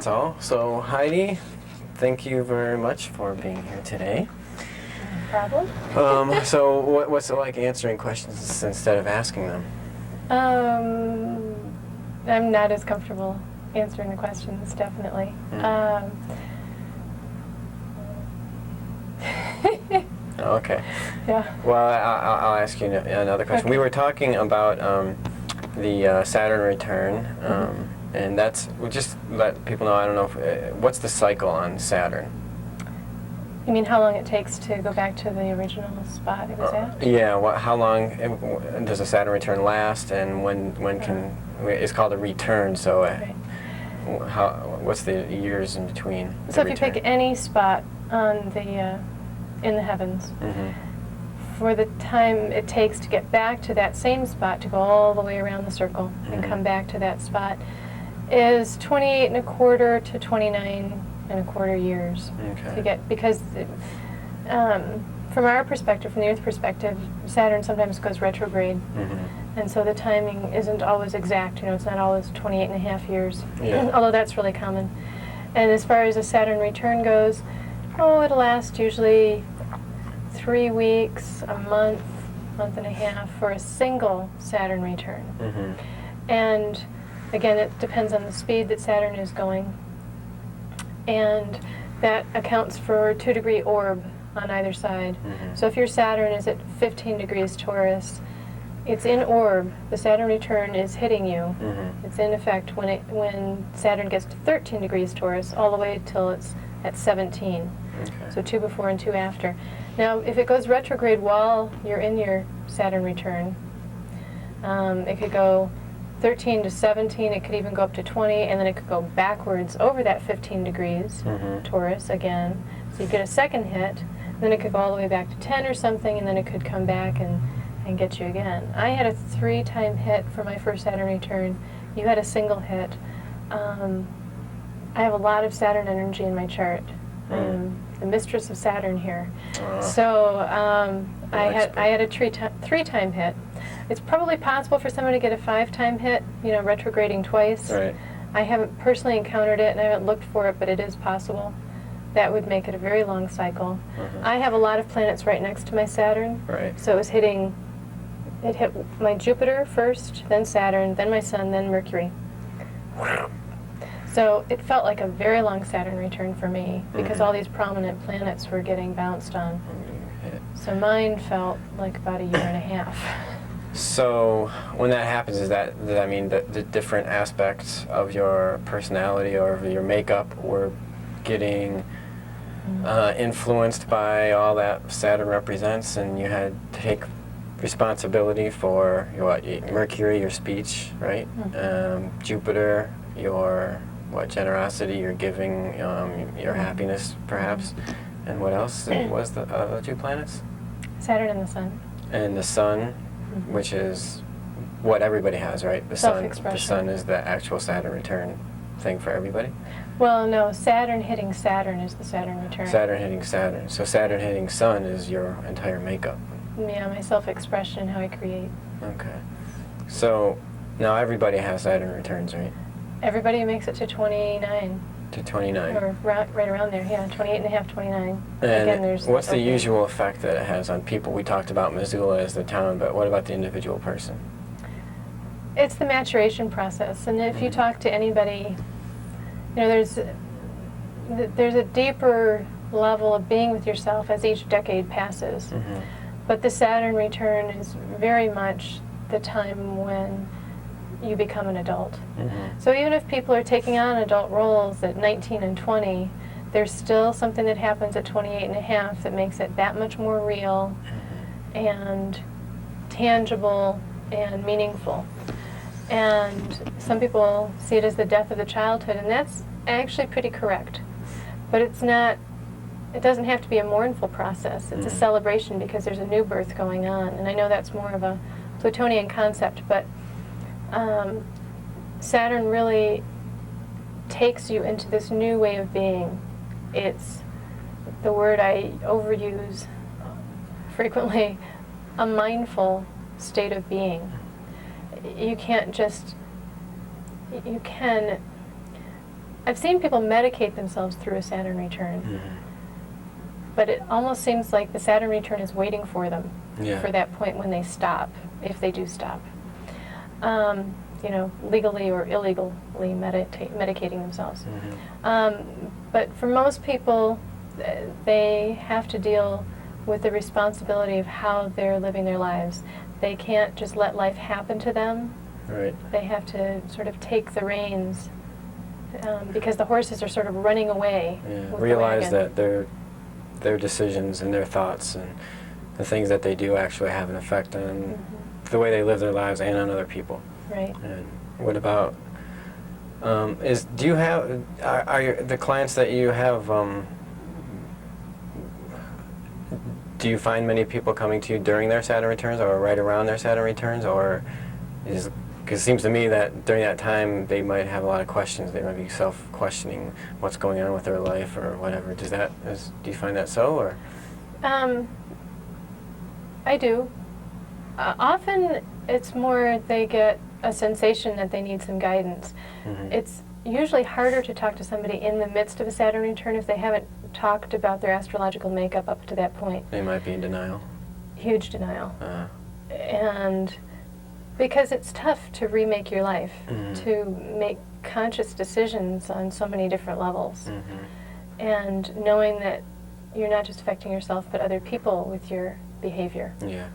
all. So Heidi, thank you very much for being here today. Problem? So what's it like answering questions instead of asking them? I'm not as comfortable answering the questions, definitely. Okay. Yeah. Well, I'll ask you another question. Okay. We were talking about the Saturn return, and that's, we'll just let people know, I don't know, if, what's the cycle on Saturn? You mean how long it takes to go back to the original spot it was at? Yeah, how long does a Saturn return last, and when can, it's called a return, so Right. what's the years in between the So if you return? pick any spot on the in the heavens, for the time it takes to get back to that same spot, to go all the way around the circle and come back to that spot, is 28 and a quarter to 29 and a quarter years Okay. to get, because from our perspective, from the Earth perspective, Saturn sometimes goes retrograde, and so the timing isn't always exact. You know, it's not always 28 and a half years, Yeah. although that's really common. And as far as a Saturn return goes, it'll last usually 3 weeks, a month, month and a half for a single Saturn return. And again, it depends on the speed that Saturn is going. And that accounts for 2-degree orb on either side. So if your Saturn is at 15 degrees Taurus, it's in orb. The Saturn return is hitting you. It's in effect when Saturn gets to 13 degrees Taurus, all the way till it's at 17. Okay. So 2 before and 2 after. Now, if it goes retrograde while you're in your Saturn return, it could go 13 to 17, it could even go up to 20, and then it could go backwards over that 15 degrees Taurus again. So you get a second hit, then it could go all the way back to 10 or something, and then it could come back and get you again. I had a 3-time hit for my first Saturn return. You had a single hit. I have a lot of Saturn energy in my chart. I'm the mistress of Saturn here. So I had a 3-time hit. It's probably possible for someone to get a 5-time hit, you know, retrograding twice. Right. I haven't personally encountered it, and I haven't looked for it, but it is possible. That would make it a very long cycle. I have a lot of planets right next to my Saturn. Right. So it hit my Jupiter first, then Saturn, then my Sun, then Mercury. So it felt like a very long Saturn return for me, because all these prominent planets were getting bounced on. So mine felt like about a year and a half. So when that happens, does that mean that the different aspects of your personality or of your makeup were getting influenced by all that Saturn represents, and you had to take responsibility for Mercury, your speech, right? Jupiter, your generosity, your giving, your happiness, perhaps, and what else was the other 2 planets? Saturn and the Sun. And the Sun, which is what everybody has, right? The Sun. The Self-expression. Sun is the actual Saturn return thing for everybody. Well, no, Saturn hitting Saturn is the Saturn return. Saturn hitting Saturn. So Saturn hitting Sun is your entire makeup. Yeah, my self-expression, how I create. Okay. So now everybody has Saturn returns, right? Everybody makes it to 29, To 29. or right around there, yeah, 28 and a half, 29. And Again, there's what's the opening. usual effect that it has on people? We talked about Missoula as the town, but what about the individual person? It's the maturation process, and if you talk to anybody, you know, there's a deeper level of being with yourself as each decade passes. But the Saturn return is very much the time when you become an adult. So even if people are taking on adult roles at 19 and 20, there's still something that happens at 28 and a half that makes it that much more real and tangible and meaningful. And some people see it as the death of the childhood, and that's actually pretty correct. But it's not, it doesn't have to be a mournful process. It's a celebration because there's a new birth going on. And I know that's more of a Plutonian concept, but Saturn really takes you into this new way of being. It's the word I overuse frequently, a mindful state of being. You can't just, you can I've seen people medicate themselves through a Saturn return, but it almost seems like the Saturn return is waiting for them Yeah. for that point when they stop, if they do stop. You know, legally or illegally medicating themselves. But for most people, they have to deal with the responsibility of how they're living their lives. They can't just let life happen to them. Right. They have to sort of take the reins because the horses are sort of running away. Yeah. with the Realize wagon. that their decisions and their thoughts and the things that they do actually have an effect on the way they live their lives and on other people. Right. And what about do you have the clients that you have? Do you find many people coming to you during their Saturn returns or right around their Saturn returns, or because it seems to me that during that time they might have a lot of questions. They might be self-questioning what's going on with their life or whatever. Do you find that so, or? I do. Often it's more they get a sensation that they need some guidance. It's usually harder to talk to somebody in the midst of a Saturn return if they haven't talked about their astrological makeup up to that point. They might be in denial. Huge denial. And because it's tough to remake your life, to make conscious decisions on so many different levels. And knowing that you're not just affecting yourself but other people with your behavior Yeah.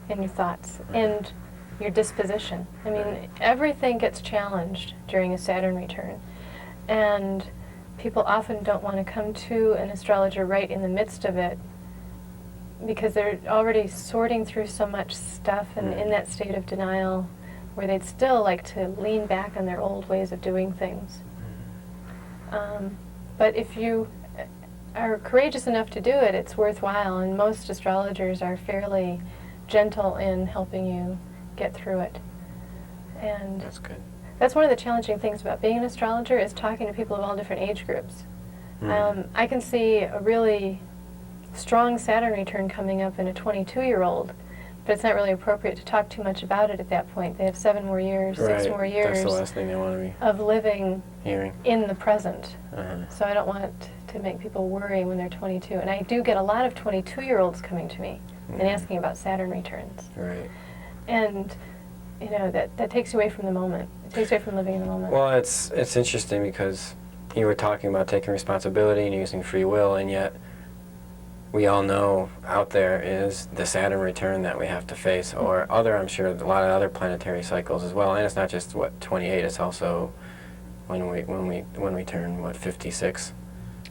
and your thoughts and your disposition. I mean, everything gets challenged during a Saturn return. And people often don't want to come to an astrologer right in the midst of it because they're already sorting through so much stuff and in that state of denial where they'd still like to lean back on their old ways of doing things. But if you are courageous enough to do it, it's worthwhile, and most astrologers are fairly gentle in helping you get through it. And That's good. that's one of the challenging things about being an astrologer is talking to people of all different age groups. I can see a really strong Saturn return coming up in a 22-year-old, but it's not really appropriate to talk too much about it at that point. They have 7 more years, 6 Right. more years That's the last thing they want to be of living hearing. in the present. Uh-huh. So I don't want to make people worry when they're 22. And I do get a lot of 22-year-olds coming to me and asking about Saturn returns. Right. And, you know, that takes you away from the moment. It takes you away from living in the moment. Well, it's interesting because you were talking about taking responsibility and using free will, and yet we all know out there is the Saturn return that we have to face, or other, I'm sure, a lot of other planetary cycles as well. And it's not just 28; it's also when we turn 56.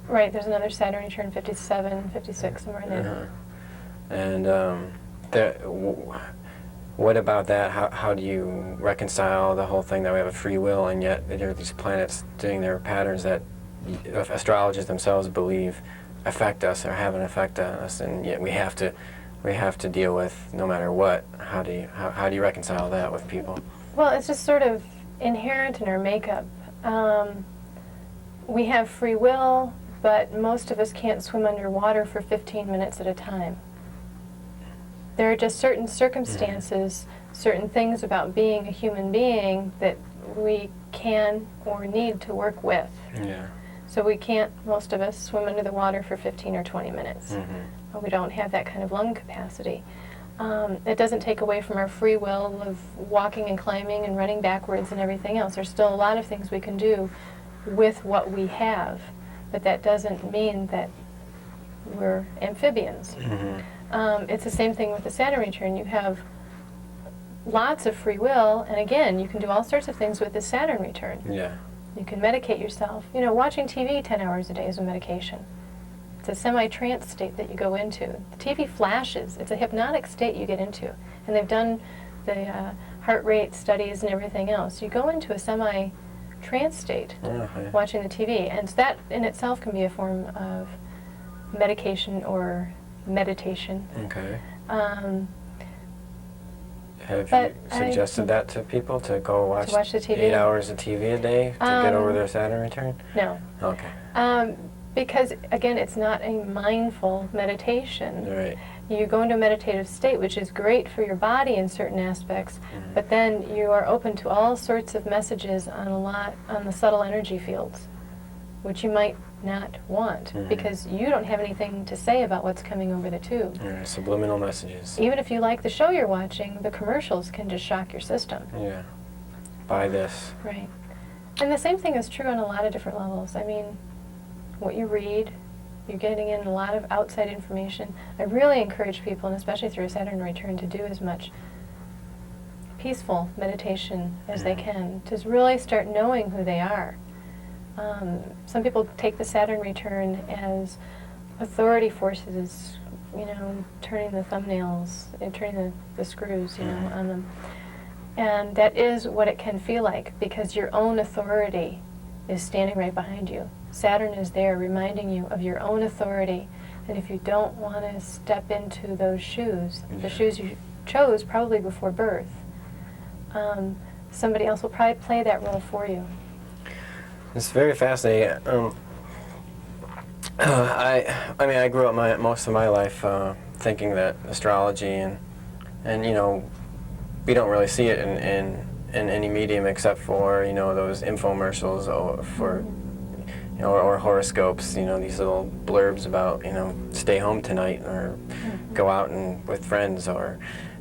Right. There's another Saturn return, 57, 56, somewhere in there. And what about that? How do you reconcile the whole thing that we have a free will, and yet there are these planets doing their patterns that astrologers themselves believe affect us or have an effect on us, and yet we have to deal with no matter what. How do you reconcile that with people? Well, it's just sort of inherent in our makeup. We have free will, but most of us can't swim underwater for 15 minutes at a time. There are just certain circumstances, certain things about being a human being that we can or need to work with. Yeah. So we can't, most of us, swim under the water for 15 or 20 minutes. We don't have that kind of lung capacity. It doesn't take away from our free will of walking and climbing and running backwards and everything else. There's still a lot of things we can do with what we have, but that doesn't mean that we're amphibians. It's the same thing with the Saturn return. You have lots of free will, and again, you can do all sorts of things with the Saturn return. Yeah. You can medicate yourself. You know, watching TV 10 hours a day is a medication. It's a semi-trance state that you go into. The TV flashes. It's a hypnotic state you get into. And they've done the heart rate studies and everything else. You go into a semi-trance state watching the TV. And that in itself can be a form of medication or meditation. Okay. Have But you suggested that to people, to go watch the TV? 8 hours of TV a day to get over their Saturn return? No. Okay. Because, again, it's not a mindful meditation. Right. You go into a meditative state, which is great for your body in certain aspects, but then you are open to all sorts of messages on the subtle energy fields. which you might not want because you don't have anything to say about what's coming over the tube. Yeah, subliminal messages. Even if you like the show you're watching, the commercials can just shock your system. Yeah. Buy this. Right. And the same thing is true on a lot of different levels. I mean, what you read, you're getting in a lot of outside information. I really encourage people, and especially through a Saturn return, to do as much peaceful meditation as they can, to really start knowing who they are. Some people take the Saturn return as authority forces, you know, turning the thumbnails and turning the screws, you know, on them. And that is what it can feel like, because your own authority is standing right behind you. Saturn is there reminding you of your own authority. And if you don't want to step into those shoes, the shoes you chose probably before birth, somebody else will probably play that role for you. It's very fascinating. I mean, I grew up most of my life thinking that astrology and you know, we don't really see it in any medium except for, you know, those infomercials for, you know, or horoscopes, you know, these little blurbs about, you know, stay home tonight or go out and with friends, or,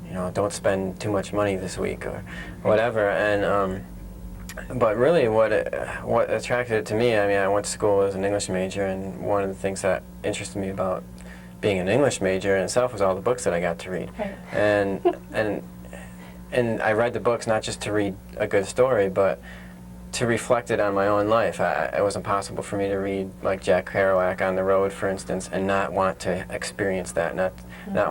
you know, don't spend too much money this week or whatever. And but really what attracted it to me, I mean, I went to school as an English major, and one of the things that interested me about being an English major in itself was all the books that I got to read. Right. And I read the books not just to read a good story, but to reflect it on my own life. It was impossible for me to read like Jack Kerouac on the road, for instance, and not want to experience that, not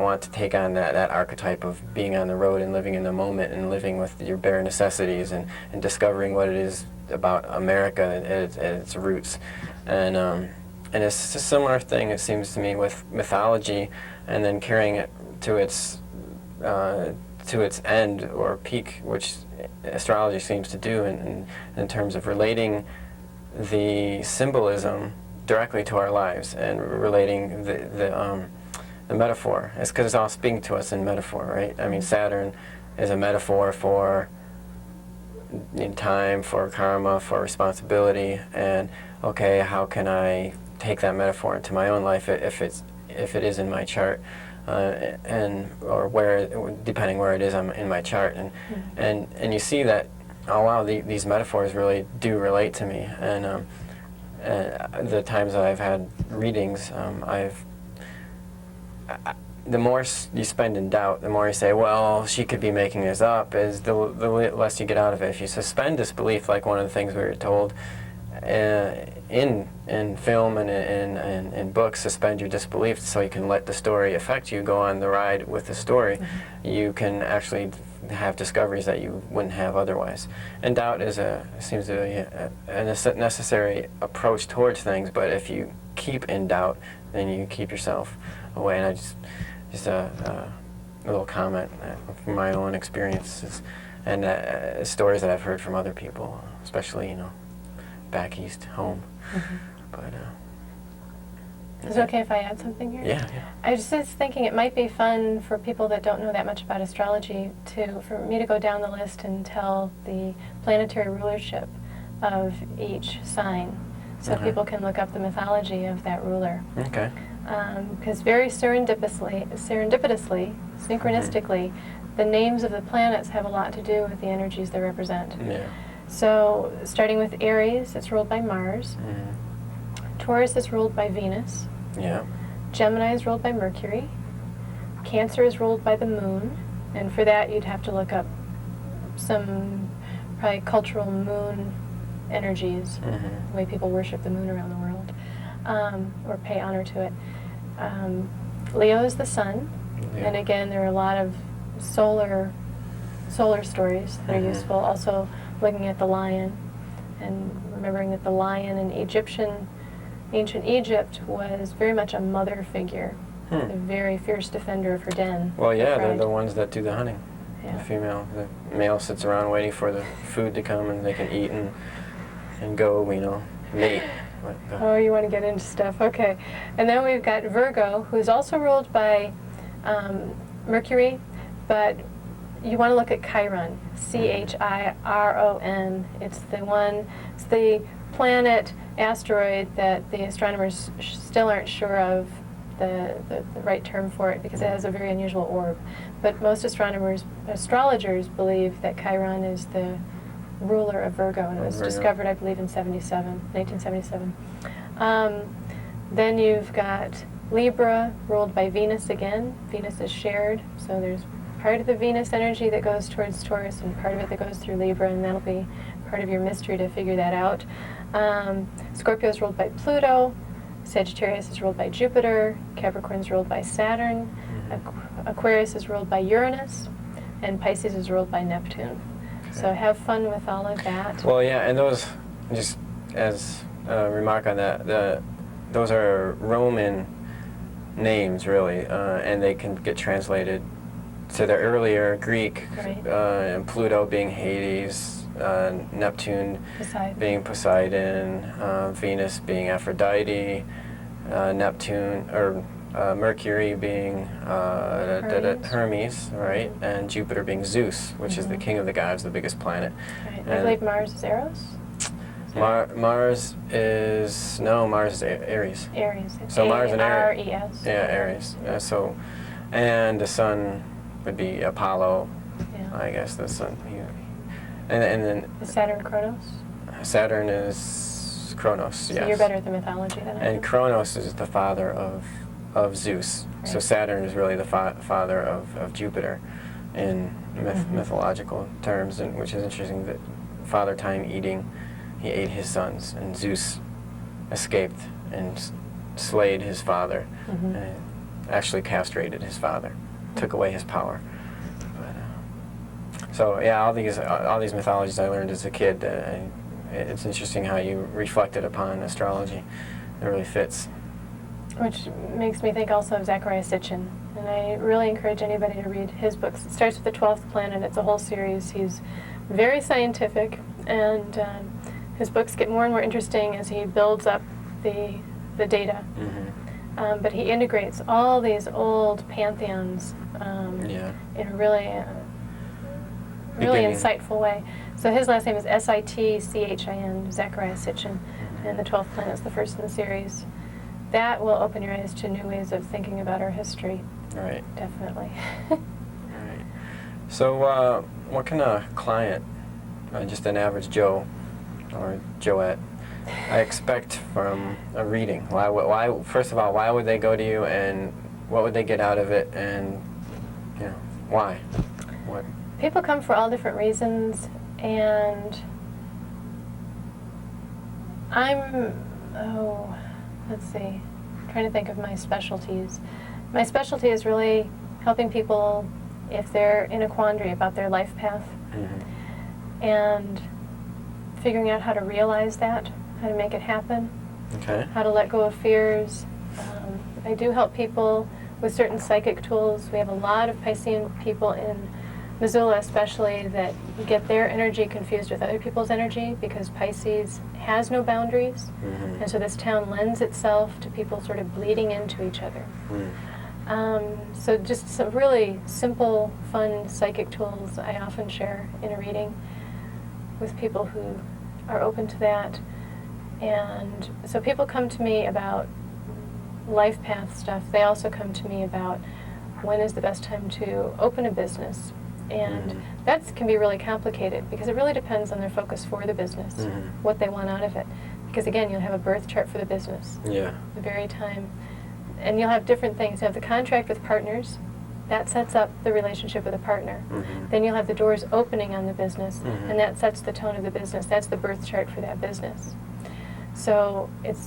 want to take on that archetype of being on the road and living in the moment and living with your bare necessities and discovering what it is about America at its roots. And it's a similar thing, it seems to me, with mythology, and then carrying it to its end or peak, which astrology seems to do in terms of relating the symbolism directly to our lives and relating the metaphor. It's because it's all speaking to us in metaphor, right? I mean, Saturn is a metaphor for time, for karma, for responsibility, and okay, how can I take that metaphor into my own life if it is in my chart? Or where, depending where it is in my chart, and you see that, oh wow, these metaphors really do relate to me, and the times that I've had readings, the more you spend in doubt, the more you say, well, she could be making this up, is the less you get out of it. If you suspend disbelief, like one of the things we were told in film and in books, suspend your disbelief so you can let the story affect you, go on the ride with the story, you can actually have discoveries that you wouldn't have otherwise. And doubt seems to be a necessary approach towards things, but if you keep in doubt, then you keep yourself away. And I just a little comment from my own experiences and stories that I've heard from other people, especially, you know, back east home. But is it okay if I add something here? Yeah. I was just thinking it might be fun for people that don't know that much about astrology for me to go down the list and tell the planetary rulership of each sign, so people can look up the mythology of that ruler. Okay. Because very serendipitously, synchronistically, the names of the planets have a lot to do with the energies they represent. Yeah. So, starting with Aries, it's ruled by Mars. Taurus is ruled by Venus. Yeah. Gemini is ruled by Mercury. Cancer is ruled by the Moon. And for that, you'd have to look up some probably cultural moon energies, the way people worship the moon around the world, or pay honor to it. Leo is the Sun. Yeah. And again, there are a lot of solar stories that are useful. Also, looking at the lion and remembering that the lion in ancient Egypt was very much a mother figure, a very fierce defender of her den. Well, yeah, her they're pride. the ones that do the hunting. Yeah. The female, the male sits around waiting for the food to come, and they can eat and go, you know, mate. Oh, you want to get into stuff, okay. And then we've got Virgo, who's also ruled by Mercury, but you want to look at Chiron, Chiron. It's the planet, asteroid that the astronomers still aren't sure of the right term for it because it has a very unusual orb. But most astrologers believe that Chiron is the ruler of Virgo, and it was discovered, I believe, in 1977. Then you've got Libra, ruled by Venus again. Venus is shared, so there's part of the Venus energy that goes towards Taurus and part of it that goes through Libra, and that'll be part of your mystery to figure that out. Scorpio is ruled by Pluto. Sagittarius is ruled by Jupiter. Capricorn is ruled by Saturn. Aquarius is ruled by Uranus. And Pisces is ruled by Neptune. Okay. So have fun with all of that. Well, yeah, and those, just as a remark on that, those are Roman names, really, and they can get translated to the earlier Greek, right. And Pluto being Hades, Neptune Poseidon. being Poseidon, Venus being Aphrodite, Neptune, or Mercury being Hermes, right, and Jupiter being Zeus, which is the king of the gods, the biggest planet. Right. I believe Mars is Eros? Mars is Aries. Aries. So Mars and Aries. A-R-E-S. Yeah, Aries. And the sun would be Apollo. Yeah. I guess the sun. And then Is Saturn Kronos? Saturn is Kronos. So yes. you're better at the mythology than I am. And Kronos is the father of Zeus. Right. So Saturn is really the father of Jupiter in mythological terms, and which is interesting that Father Time eating. He ate his sons, and Zeus escaped and slayed his father, and actually castrated his father, took away his power. But, so yeah, all these mythologies I learned as a kid. It's interesting how you reflect it upon astrology. It really fits. Which makes me think also of Zecharia Sitchin. And I really encourage anybody to read his books. It starts with the 12th planet. It's a whole series. He's very scientific, and his books get more and more interesting as he builds up the data. But he integrates all these old pantheons in a really insightful way. So his last name is Sitchin, Zecharia Sitchin, and the 12th planet is the first in the series. That will open your eyes to new ways of thinking about our history. Right. Definitely. Right. So what can a client, just an average Joe or Joette, I expect from a reading? Why? First of all, why would they go to you, and what would they get out of it, and why? What? People come for all different reasons, and let's see, I'm trying to think of my specialties. My specialty is really helping people if they're in a quandary about their life path, and figuring out how to realize that, how to make it happen, how to let go of fears. I do help people with certain psychic tools. We have a lot of Piscean people in Missoula especially that get their energy confused with other people's energy because Pisces has no boundaries, and so this town lends itself to people sort of bleeding into each other. So just some really simple, fun psychic tools I often share in a reading with people who are open to that. And so people come to me about life path stuff. They also come to me about when is the best time to open a business. And that can be really complicated because it really depends on their focus for the business, what they want out of it. Because again, you'll have a birth chart for the business. The very time. And you'll have different things. You have the contract with partners. That sets up the relationship with a partner. Then you'll have the doors opening on the business, and that sets the tone of the business. That's the birth chart for that business. So it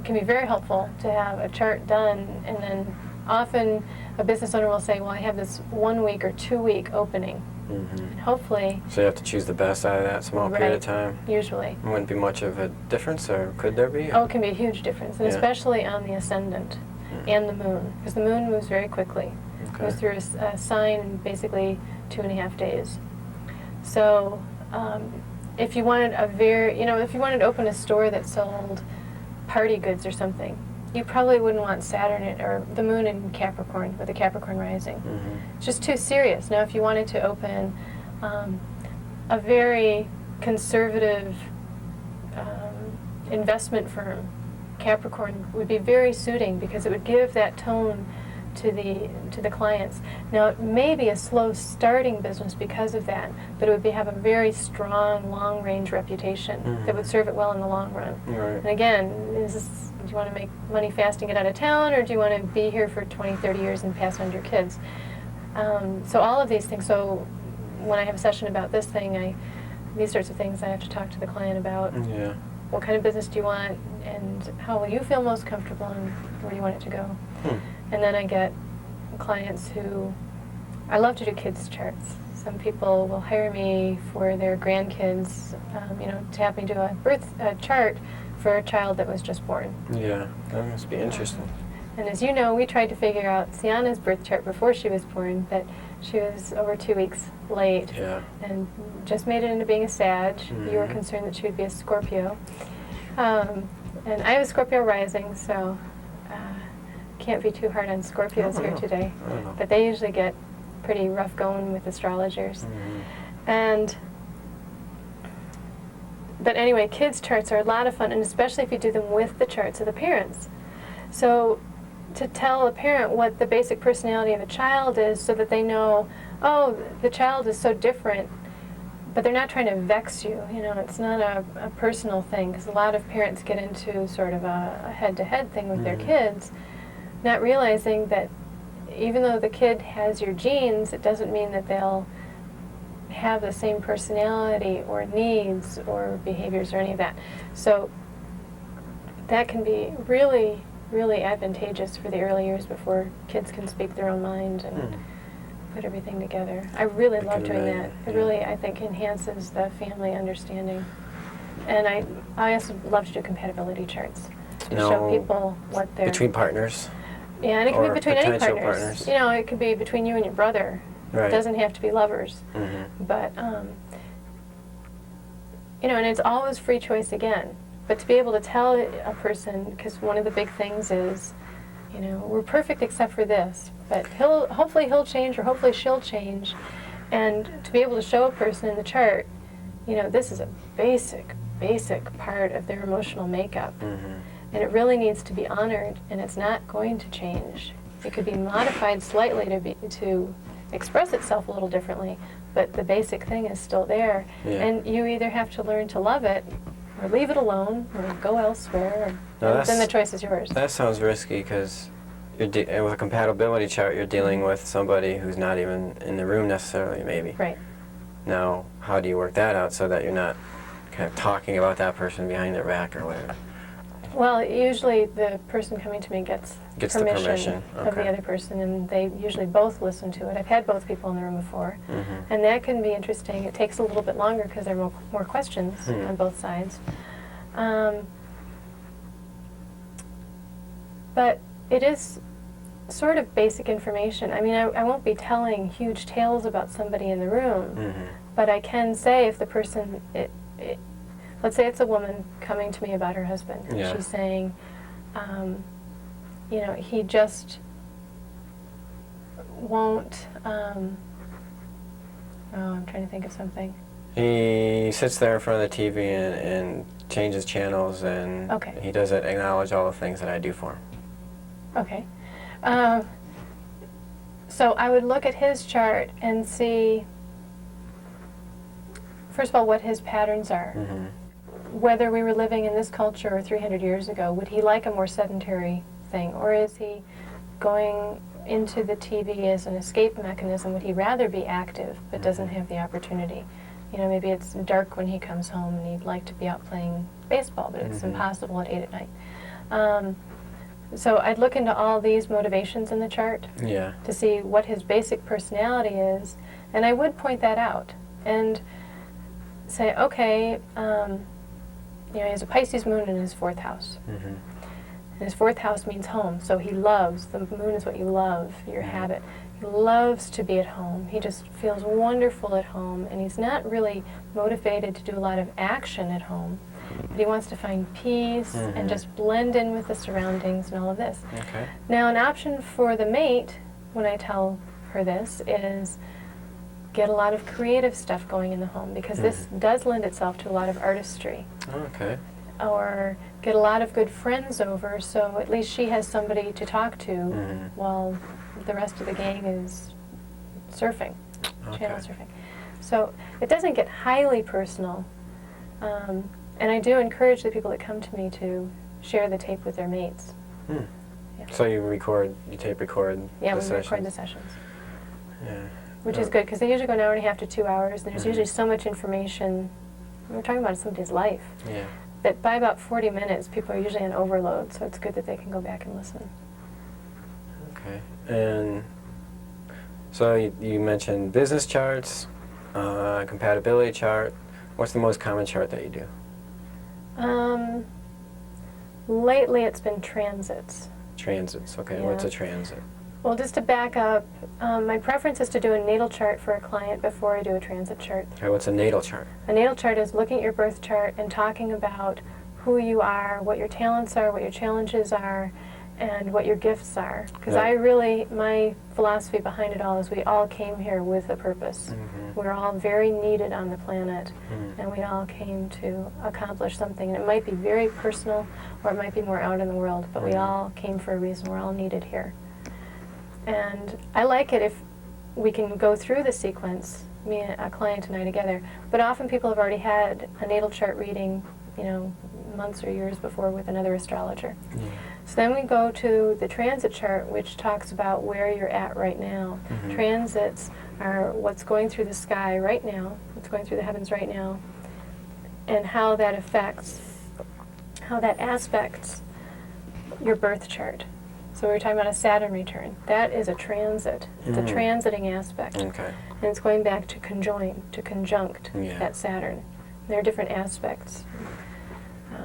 can be very helpful to have a chart done, and then often a business owner will say, well, I have this 1 week or 2 week opening. And hopefully... So you have to choose the best out of that small period of time? Usually. It wouldn't be much of a difference, or could there be? Oh, it can be a huge difference, and especially on the ascendant and the moon, because the moon moves very quickly. It goes through a sign in basically 2.5 days. So if you wanted if you wanted to open a store that sold party goods or something, you probably wouldn't want Saturn or the moon in Capricorn with a Capricorn rising. It's just too serious. Now, if you wanted to open a very conservative investment firm, Capricorn would be very suiting because it would give that tone to the clients. Now, it may be a slow starting business because of that, but it would have a very strong, long-range reputation that would serve it well in the long run. Right. And again, do you want to make money fast and get out of town, or do you want to be here for 20, 30 years and pass on to your kids? So all of these things. So when I have a session about this thing, these sorts of things I have to talk to the client about. Yeah. What kind of business do you want, and how will you feel most comfortable, and where do you want it to go? And then I get clients who, I love to do kids charts. Some people will hire me for their grandkids, to have me do a chart for a child that was just born. Yeah, that must be interesting. And as you know, we tried to figure out Sienna's birth chart before she was born, but she was over 2 weeks late. Yeah. And just made it into being a Sag. You were concerned that she would be a Scorpio. And I have a Scorpio rising, so can't be too hard on Scorpios here today. But they usually get pretty rough going with astrologers. But anyway, kids' charts are a lot of fun, and especially if you do them with the charts of the parents. So to tell a parent what the basic personality of a child is so that they know, oh, the child is so different, but they're not trying to vex you. It's not a personal thing, because a lot of parents get into sort of a head-to-head thing with their kids, not realizing that even though the kid has your genes, it doesn't mean that they'll have the same personality or needs or behaviors or any of that. So that can be really, really advantageous for the early years before kids can speak their own mind and put everything together. I really love doing that. It really, I think, enhances the family understanding. And I also love to do compatibility charts to show people what they're... Between partners? Yeah, and it can be between any potential partners. It could be between you and your brother. Right. It doesn't have to be lovers. But, and it's always free choice again. But to be able to tell a person, because one of the big things is, we're perfect except for this, but hopefully he'll change, or hopefully she'll change. And to be able to show a person in the chart, this is a basic part of their emotional makeup. And it really needs to be honored, and it's not going to change. It could be modified slightly to express itself a little differently, but the basic thing is still there. And you either have to learn to love it, or leave it alone, or go elsewhere, and then the choice is yours. That sounds risky, because with a compatibility chart, you're dealing with somebody who's not even in the room necessarily, maybe. Right. Now, how do you work that out so that you're not kind of talking about that person behind their back or whatever? Well, usually the person coming to me gets permission of the other person, and they usually both listen to it. I've had both people in the room before, and that can be interesting. It takes a little bit longer because there are more questions on both sides. But it is sort of basic information. I mean, I won't be telling huge tales about somebody in the room, but I can say if the person... Let's say it's a woman coming to me about her husband, and she's saying, he just won't, I'm trying to think of something. He sits there in front of the TV and changes channels, and he doesn't acknowledge all the things that I do for him. Okay. So I would look at his chart and see, first of all, what his patterns are. Whether we were living in this culture or 300 years ago, would he like a more sedentary thing? Or is he going into the TV as an escape mechanism? Would he rather be active but doesn't have the opportunity? Maybe it's dark when he comes home and he'd like to be out playing baseball, but it's impossible at 8 at night. So I'd look into all these motivations in the chart to see what his basic personality is, and I would point that out and say, okay, he has a Pisces moon in his 4th house. And his 4th house means home, so he loves, the moon is what you love, your habit. He loves to be at home. He just feels wonderful at home, and he's not really motivated to do a lot of action at home. but he wants to find peace and just blend in with the surroundings and all of this. Okay. Now, an option for the mate, when I tell her this, is get a lot of creative stuff going in the home, because this does lend itself to a lot of artistry. Okay. Or get a lot of good friends over, so at least she has somebody to talk to while the rest of the gang is surfing, channel surfing. So it doesn't get highly personal, and I do encourage the people that come to me to share the tape with their mates. Yeah. So you tape record Yeah, the we sessions? record the sessions, Yeah. which is good, because they usually go an hour and a half to 2 hours, and there's usually so much information. We're talking about somebody's life. Yeah. That by about 40 minutes, people are usually on overload, so it's good that they can go back and listen. Okay. And so you mentioned business charts, compatibility chart. What's the most common chart that you do? Lately, it's been transits. Transits. Okay. Yeah. What's a transit? Well, just to back up, my preference is to do a natal chart for a client before I do a transit chart. Okay. What's a natal chart? A natal chart is looking at your birth chart and talking about who you are, what your talents are, what your challenges are, and what your gifts are. Because my philosophy behind it all is we all came here with a purpose. We're all very needed on the planet, and we all came to accomplish something. And it might be very personal, or it might be more out in the world, but we all came for a reason. We're all needed here. And I like it if we can go through the sequence, me and a client and I together, but often people have already had a natal chart reading, months or years before with another astrologer. So then we go to the transit chart, which talks about where you're at right now. Transits are what's going through the sky right now, what's going through the heavens right now, and how that aspects your birth chart. So we were talking about a Saturn return. That is a transit. It's a transiting aspect. Okay. And it's going back to conjunct that Saturn. There are different aspects.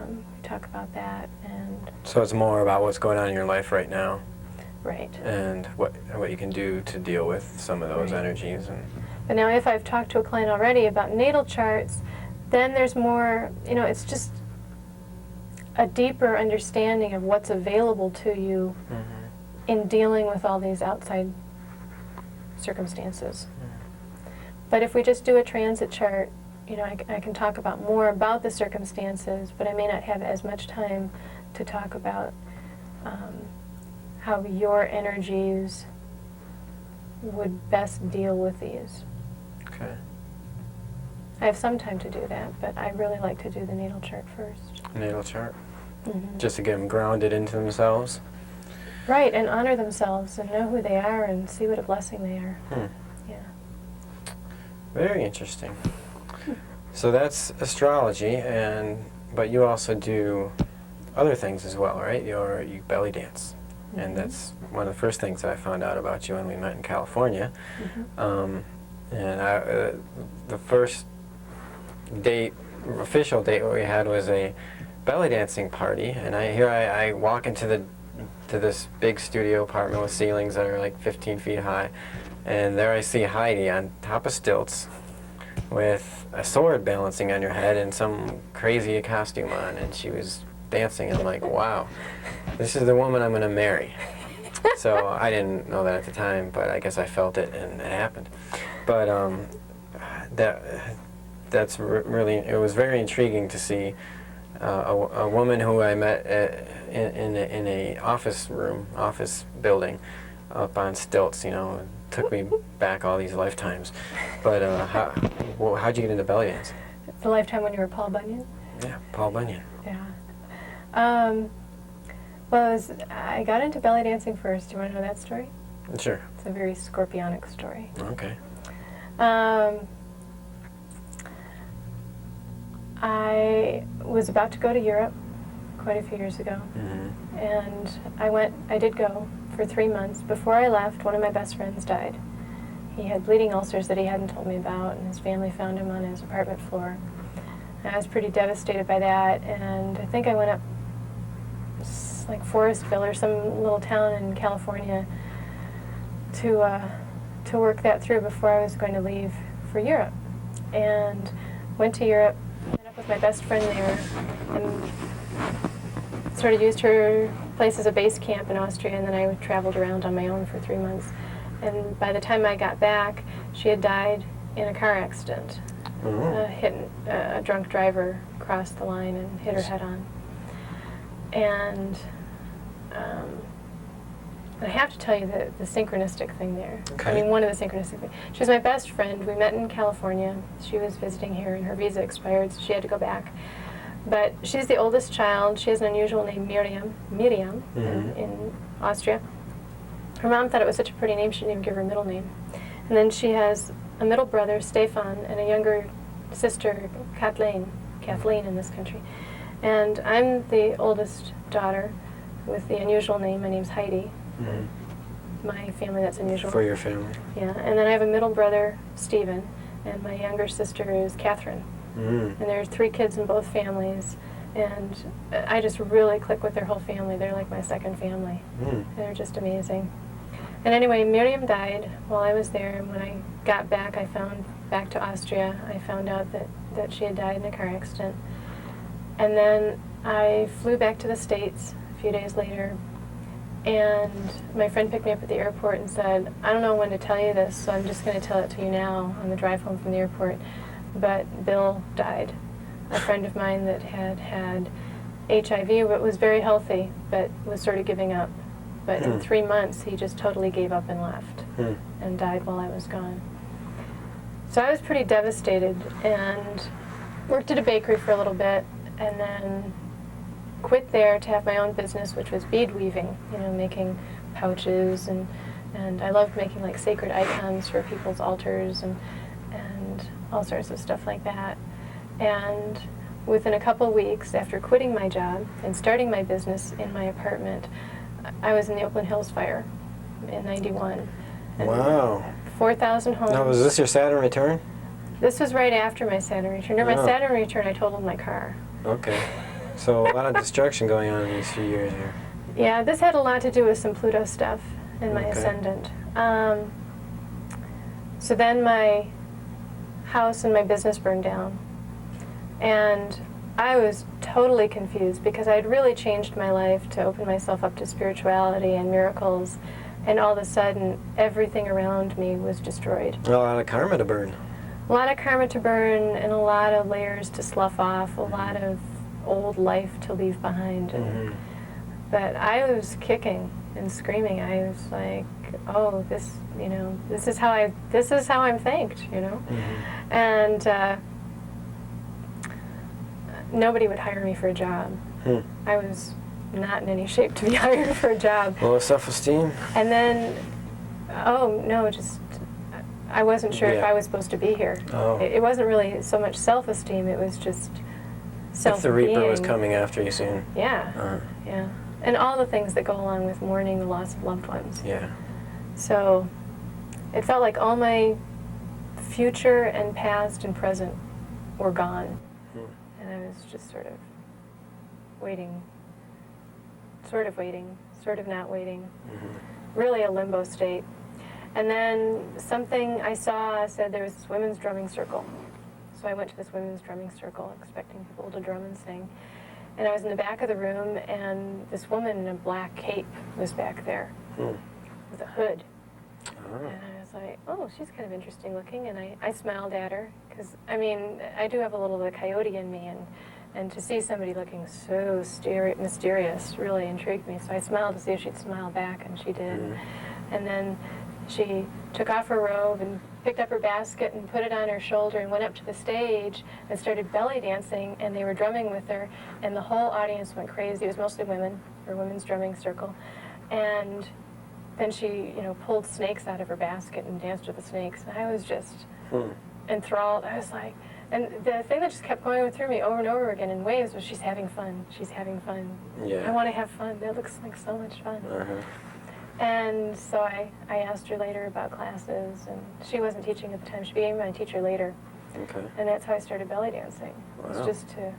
We talk about that, and So it's more about what's going on in your life right now, right. and what you can do to deal with some of those energies. And But now if I've talked to a client already about natal charts, then there's more, it's just a deeper understanding of what's available to you in dealing with all these outside circumstances. But if we just do a transit chart, I can talk about more about the circumstances, but I may not have as much time to talk about how your energies would best deal with these. okay. I have some time to do that, but I really like to do the natal chart first. Natal chart. Just to get them grounded into themselves. Right, and honor themselves and know who they are and see what a blessing they are. Yeah. Very interesting. So that's astrology, but you also do other things as well, right? You belly dance, and that's one of the first things that I found out about you when we met in California. And the first official date we had was a belly dancing party, and I walk into this big studio apartment with ceilings that are like 15 feet high, and there I see Heidi on top of stilts with a sword balancing on your head and some crazy costume on, and she was dancing. I'm like, wow, this is the woman I'm going to marry. So I didn't know that at the time, but I guess I felt it, and it happened. But that's really, it was very intriguing to see a woman who I met in a office building up on stilts, took me back all these lifetimes. But how'd you get into belly dance? The lifetime when you were Paul Bunyan? Yeah, Paul Bunyan. Yeah. Well, I got into belly dancing first. Do you want to know that story? Sure. It's a very scorpionic story. Okay. I was about to go to Europe quite a few years ago, and I did go for 3 months. Before I left, one of my best friends died. He had bleeding ulcers that he hadn't told me about, and his family found him on his apartment floor. And I was pretty devastated by that, and I think I went up like Forestville or some little town in California to work that through before I was going to leave for Europe. And went to Europe, met up with my best friend there, and sort of used her place as a base camp in Austria, and then I traveled around on my own for 3 months. And by the time I got back, she had died in a car accident. A drunk driver crossed the line and hit her head on. And I have to tell you the synchronistic thing there. Okay. I mean, one of the synchronistic things. She was my best friend. We met in California. She was visiting here, and her visa expired, so she had to go back. But she's the oldest child. She has an unusual name, Miriam, in Austria. Her mom thought it was such a pretty name, she didn't even give her a middle name. And then she has a middle brother, Stefan, and a younger sister, Kathleen in this country. And I'm the oldest daughter with the unusual name. My name's Heidi. My family, that's unusual. For your family. Yeah, and then I have a middle brother, Stephen, and my younger sister is Catherine. And there's 3 kids in both families, and I just really click with their whole family. They're like my second family. They're just amazing. And anyway, Miriam died while I was there, and when I got back, back to Austria, I found out that she had died in a car accident. And then I flew back to the States a few days later, and my friend picked me up at the airport and said, I don't know when to tell you this, so I'm just going to tell it to you now on the drive home from the airport. But Bill died, a friend of mine that had HIV, but was very healthy, but was sort of giving up. But in 3 months, he just totally gave up and left and died while I was gone. So I was pretty devastated and worked at a bakery for a little bit, and then quit there to have my own business, which was bead weaving, making pouches, and I loved making like sacred icons for people's altars and all sorts of stuff like that. And within a couple weeks after quitting my job and starting my business in my apartment, I was in the Oakland Hills fire in '91. Wow. 4,000 homes. Now, was this your Saturn return? This was right after my Saturn return. No, my Oh. Saturn return, I totaled my car. Okay. So a lot of destruction going on in these few years here. Yeah, this had a lot to do with some Pluto stuff in my Okay. ascendant. So then my house and my business burned down. And I was totally confused because I had really changed my life to open myself up to spirituality and miracles. And all of a sudden, everything around me was destroyed. A lot of karma to burn. A lot of karma to burn and a lot of layers to slough off, a lot of old life to leave behind. But I was kicking and screaming. I was like, oh, this is how I'm thanked, And nobody would hire me for a job. I was not in any shape to be hired for a job. Low self-esteem? And then, oh, no, just, I wasn't sure if Yeah. I was supposed to be here. Oh. It wasn't really so much self-esteem, it was just self-being. If the Reaper was coming after you soon. Yeah, yeah. And all the things that go along with mourning the loss of loved ones. Yeah. So it felt like all my future and past and present were gone. And I was just sort of waiting, sort of not waiting. Really a limbo state. And then something I saw said there was this women's drumming circle. So I went to this women's drumming circle expecting people to drum and sing. And I was in the back of the room, and this woman in a black cape was back there with a hood. And I was like, oh, she's kind of interesting looking. And I smiled at her because, I mean, I do have a little of the coyote in me. And to see somebody looking so mysterious really intrigued me. So I smiled to see if she'd smile back, and she did. And then she took off her robe and picked up her basket and put it on her shoulder and went up to the stage and started belly dancing, and they were drumming with her, and the whole audience went crazy. It was mostly women, her women's drumming circle. And then she, pulled snakes out of her basket and danced with the snakes. And I was just enthralled. I was like, and the thing that just kept going through me over and over again in waves was, she's having fun. She's having fun. Yeah. I want to have fun. That looks like so much fun. And so I asked her later about classes, and she wasn't teaching at the time. She became my teacher later. Okay. And that's how I started belly dancing. It was just to,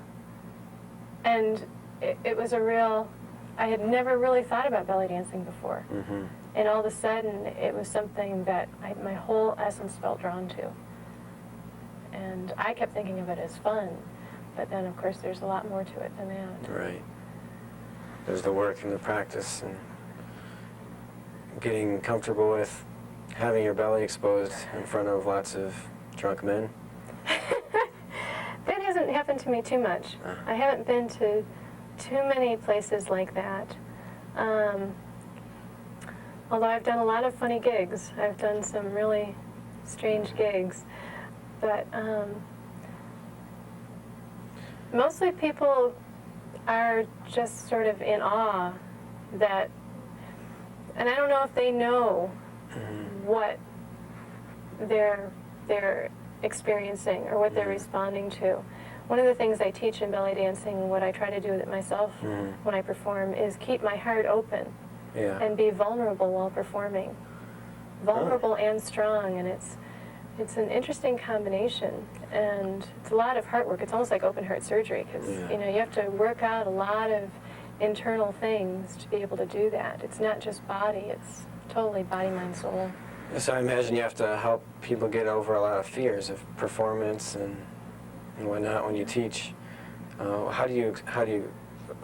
and it was a real, I had never really thought about belly dancing before. And all of a sudden, it was something that my whole essence felt drawn to. And I kept thinking of it as fun. But then, of course, there's a lot more to it than that. Right. There's the work and the practice and getting comfortable with having your belly exposed in front of lots of drunk men. That hasn't happened to me too much. I haven't been to too many places like that. Although I've done a lot of funny gigs. I've done some really strange gigs. But mostly people are just sort of in awe that, and I don't know if they know what they're experiencing or what they're responding to. One of the things I teach in belly dancing, what I try to do with it myself when I perform, is keep my heart open and be vulnerable while performing. Vulnerable and strong, and it's an interesting combination, and it's a lot of heart work. It's almost like open heart surgery, because you know, you have to work out a lot of internal things to be able to do that. It's not just body, it's totally body, mind, soul. So I imagine you have to help people get over a lot of fears of performance and whatnot when you teach. How do you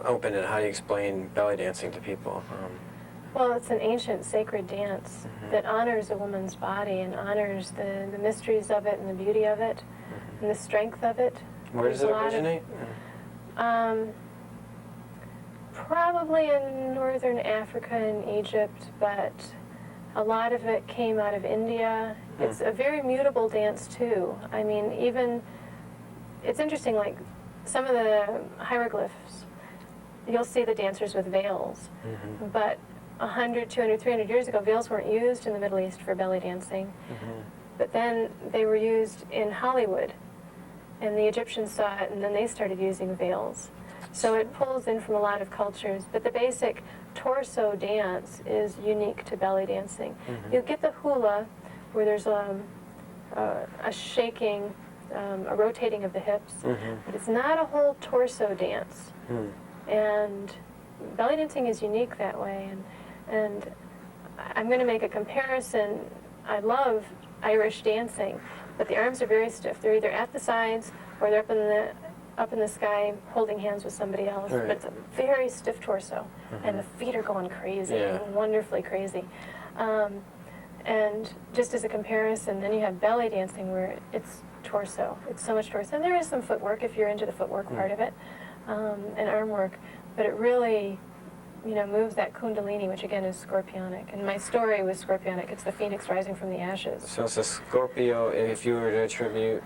open it? How do you explain belly dancing to people? Well, it's an ancient sacred dance that honors a woman's body and honors the mysteries of it and the beauty of it and the strength of it. Where does it originate? Probably in northern Africa and Egypt, but a lot of it came out of India. It's a very mutable dance too. I mean, even, it's interesting, like some of the hieroglyphs, you'll see the dancers with veils, but 100, 200, 300 years ago, veils weren't used in the Middle East for belly dancing. But then they were used in Hollywood, and the Egyptians saw it, and then they started using veils. So it pulls in from a lot of cultures, but the basic torso dance is unique to belly dancing. You get the hula, where there's a shaking, a rotating of the hips, but it's not a whole torso dance. And belly dancing is unique that way, and I'm going to make a comparison. I love Irish dancing, but the arms are very stiff. They're either at the sides or they're up in the sky holding hands with somebody else. Right. But it's a very stiff torso, and the feet are going crazy, wonderfully crazy. And just as a comparison, then you have belly dancing where it's torso. It's so much torso. And there is some footwork if you're into the footwork part of it, and arm work. But it really, you know, moves that kundalini, which again is scorpionic. And my story was scorpionic. It's the phoenix rising from the ashes. So it's a Scorpio. If you were to attribute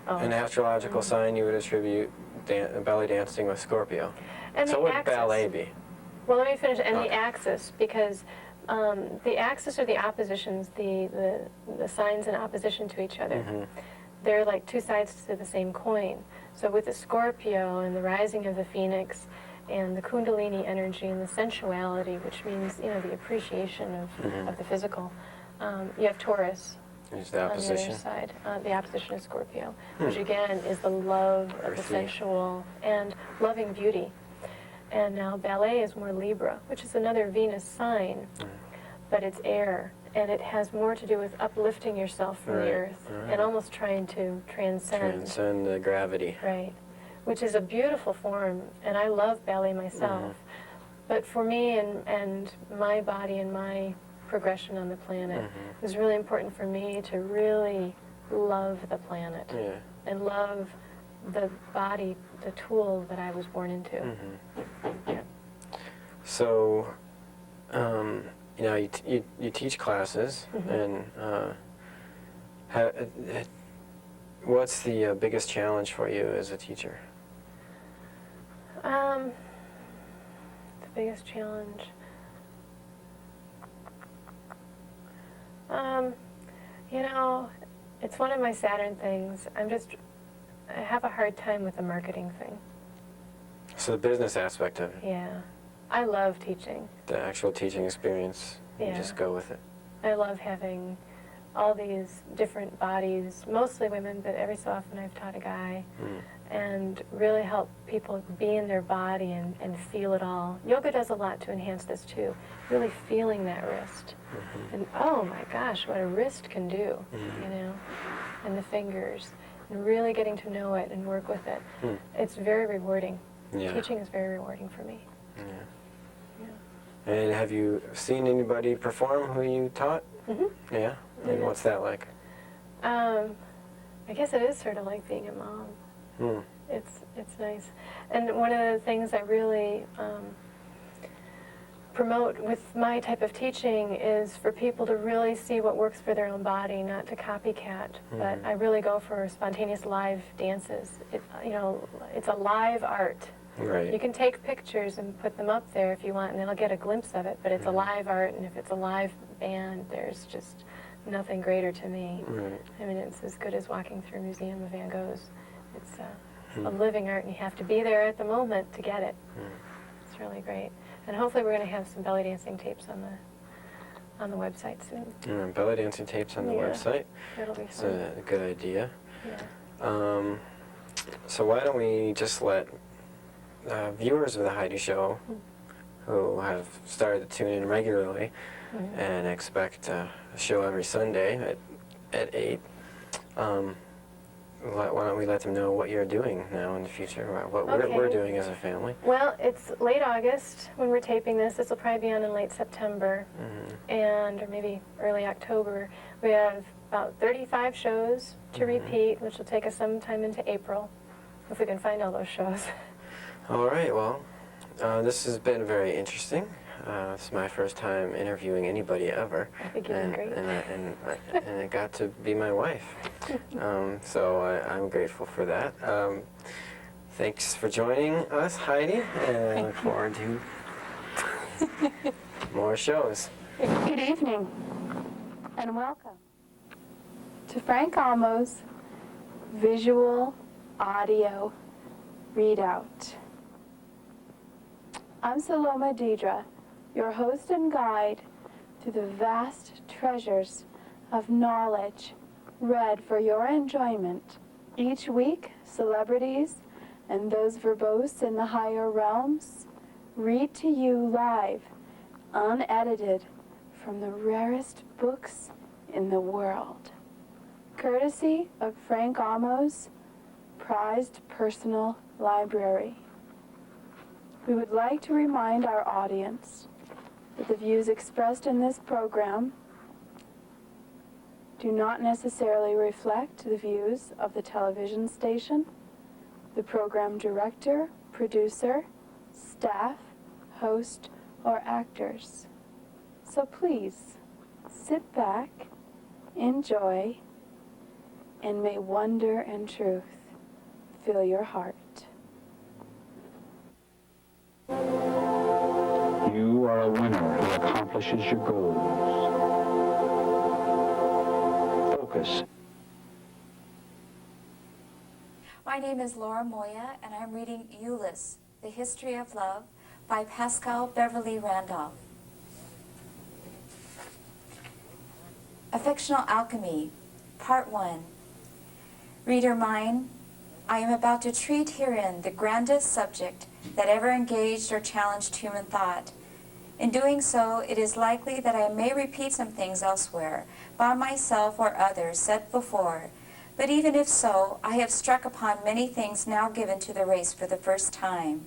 an astrological sign, you would attribute belly dancing with Scorpio. And So the what would axis. ballet be? Well, let me finish. And Okay. the axis, because the axis are the oppositions, the signs in opposition to each other. They're like two sides to the same coin. So with the Scorpio and the rising of the phoenix and the kundalini energy and the sensuality, which means, you know, the appreciation of the physical, you have Taurus Is the on the opposition? other side. The opposition is Scorpio, which again is the love of the Earthy. sensual and loving beauty. And now ballet is more Libra, which is another Venus sign, but it's air, and it has more to do with uplifting yourself from the Right, earth right. and almost trying to transcend. Transcend the gravity. Right, which is a beautiful form, and I love ballet myself. But for me and my body and my progression on the planet, it was really important for me to really love the planet Yeah. and love the body, the tool that I was born into. So, you know, you teach classes, and what's the biggest challenge for you as a teacher? The biggest challenge. You know, it's one of my Saturn things. I have a hard time with the marketing thing. So the business aspect of it, Yeah. I love teaching. the actual teaching experience, you Yeah. just go with it. I love having all these different bodies, mostly women, but every so often I've taught a guy, and really help people be in their body and feel it all. Yoga does a lot to enhance this too, really feeling that wrist. And oh my gosh, what a wrist can do, you know, and the fingers. and really getting to know it and work with it. It's very rewarding. Yeah. Teaching is very rewarding for me. Yeah. Yeah. And have you seen anybody perform who you taught? Mm-hmm. Yeah? And Yeah. what's that like? I guess it is sort of like being a mom. Hmm. It's nice. And one of the things I really promote with my type of teaching is for people to really see what works for their own body, not to copycat. But I really go for spontaneous live dances. It's a live art. Right. You can take pictures and put them up there if you want, and they'll get a glimpse of it. But it's a live art, and if it's a live band, there's just nothing greater to me. Right. I mean, it's as good as walking through a museum of Van Goghs. It's a living art, and you have to be there at the moment to get it. It's really great. And hopefully we're going to have some belly dancing tapes on the website soon. Belly dancing tapes on the Yeah. website. It'll be It's fun. a good idea. Yeah. So why don't we just let viewers of the Heidi Show who have started to tune in regularly and expect a show every Sunday at 8, why don't we let them know what you're doing now in the future, what we're Okay. doing as a family. Well, it's late August when we're taping this. This will probably be on in late September, or maybe early October. We have about 35 shows to repeat, which will take us sometime into April, if we can find all those shows. All right, well, this has been very interesting. It's my first time interviewing anybody ever. I think you're doing great. And it got to be my wife. So I'm grateful for that. Thanks for joining us, Heidi, and I look forward to more shows. Good evening, and welcome to Frank Almo's Visual Audio Readout. I'm Saloma Deidre, your host and guide through the vast treasures of knowledge read for your enjoyment. Each week, celebrities and those verbose in the higher realms read to you live, unedited, from the rarest books in the world, courtesy of Frank Almo's prized personal library. We would like to remind our audience that the views expressed in this program do not necessarily reflect the views of the television station, the program director, producer, staff, host, or actors. So please, sit back, enjoy, and may wonder and truth fill your heart. You are a winner who accomplishes your goals. Focus. My name is Laura Moya, and I'm reading Euless, The History of Love by Pascal Beverly Randolph. Affectional Alchemy, Part 1. Reader mine, I am about to treat herein the grandest subject that ever engaged or challenged human thought. In doing so, it is likely that I may repeat some things elsewhere, by myself or others said before, but even if so, I have struck upon many things now given to the race for the first time.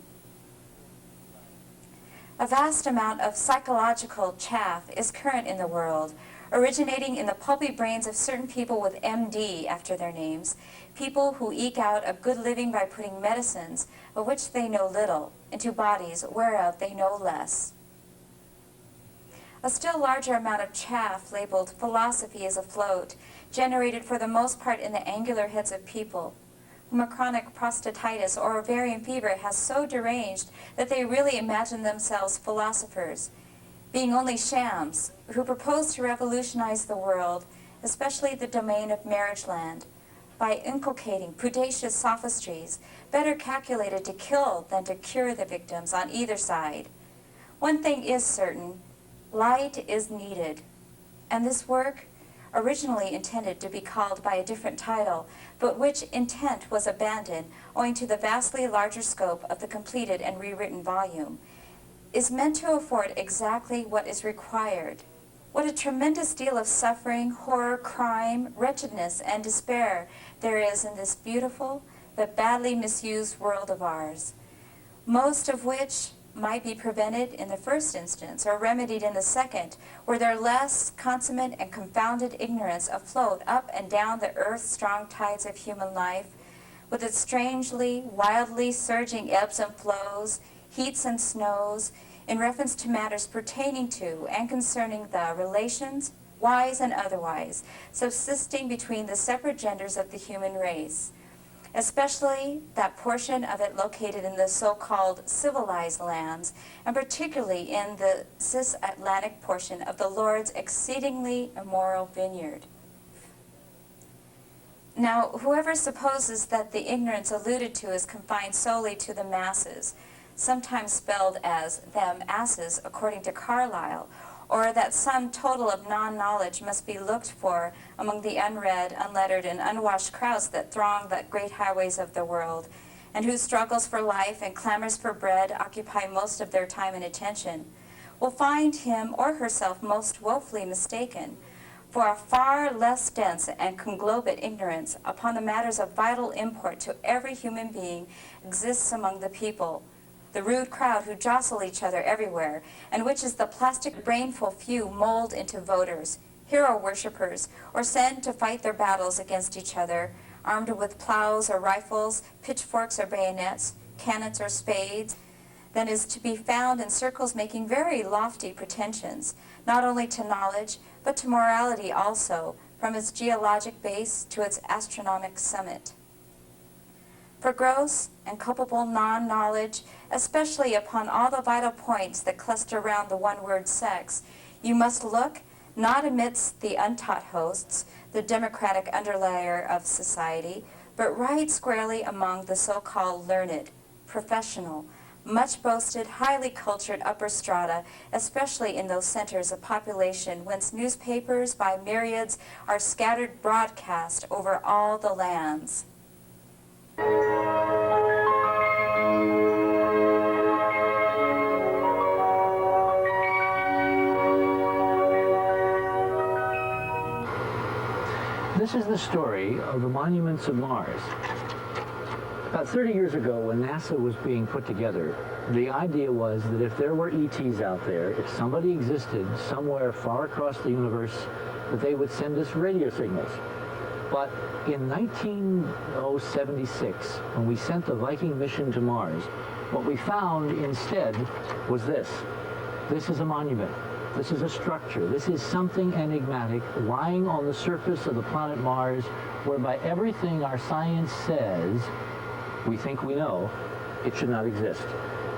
A vast amount of psychological chaff is current in the world, originating in the pulpy brains of certain people with MD after their names, people who eke out a good living by putting medicines, of which they know little, into bodies whereof they know less. A still larger amount of chaff labeled philosophy is afloat, generated for the most part in the angular heads of people, whom a chronic prostatitis or ovarian fever has so deranged that they really imagine themselves philosophers, being only shams, who propose to revolutionize the world, especially the domain of marriage land, by inculcating pudacious sophistries, better calculated to kill than to cure the victims on either side. One thing is certain, light is needed, and this work, originally intended to be called by a different title, but which intent was abandoned owing to the vastly larger scope of the completed and rewritten volume, is meant to afford exactly what is required. What a tremendous deal of suffering, horror, crime, wretchedness, and despair there is in this beautiful but badly misused world of ours, most of which might be prevented in the first instance or remedied in the second, were there less consummate and confounded ignorance afloat up and down the earth's strong tides of human life, with its strangely, wildly surging ebbs and flows, heats and snows, in reference to matters pertaining to and concerning the relations, wise and otherwise, subsisting between the separate genders of the human race, especially that portion of it located in the so-called civilized lands, and particularly in the cis-Atlantic portion of the Lord's exceedingly immoral vineyard. Now, whoever supposes that the ignorance alluded to is confined solely to the masses, sometimes spelled as them asses, according to Carlyle, or that some total of non-knowledge must be looked for among the unread, unlettered, and unwashed crowds that throng the great highways of the world, and whose struggles for life and clamors for bread occupy most of their time and attention, will find him or herself most woefully mistaken, for a far less dense and conglobate ignorance upon the matters of vital import to every human being exists among the people, the rude crowd who jostle each other everywhere, and which is the plastic brainful few mold into voters, hero worshippers, or sent to fight their battles against each other, armed with plows or rifles, pitchforks or bayonets, cannons or spades, than is to be found in circles making very lofty pretensions, not only to knowledge, but to morality also, from its geologic base to its astronomic summit. For gross and culpable non-knowledge, especially upon all the vital points that cluster round the one-word sex, you must look not amidst the untaught hosts, the democratic underlayer of society, but right squarely among the so-called learned, professional, much boasted, highly cultured upper strata, especially in those centers of population whence newspapers by myriads are scattered broadcast over all the lands. This is the story of the monuments of Mars. About 30 years ago, when NASA was being put together, the idea was that if there were ETs out there, if somebody existed somewhere far across the universe, that they would send us radio signals. But in 1976, when we sent the Viking mission to Mars, what we found instead was this. This is a monument. This is a structure. This is something enigmatic lying on the surface of the planet Mars, whereby everything our science says we think we know, it should not exist.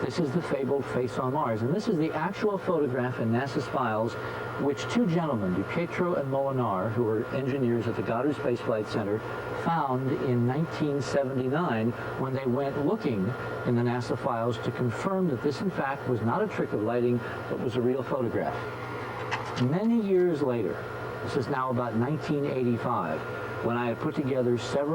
This is the fabled face on Mars, and this is the actual photograph in NASA's files which two gentlemen, DiPietro and Molinar, who were engineers at the Goddard Space Flight Center, found in 1979 when they went looking in the NASA files to confirm that this in fact was not a trick of lighting, but was a real photograph. Many years later, this is now about 1985, when I had put together several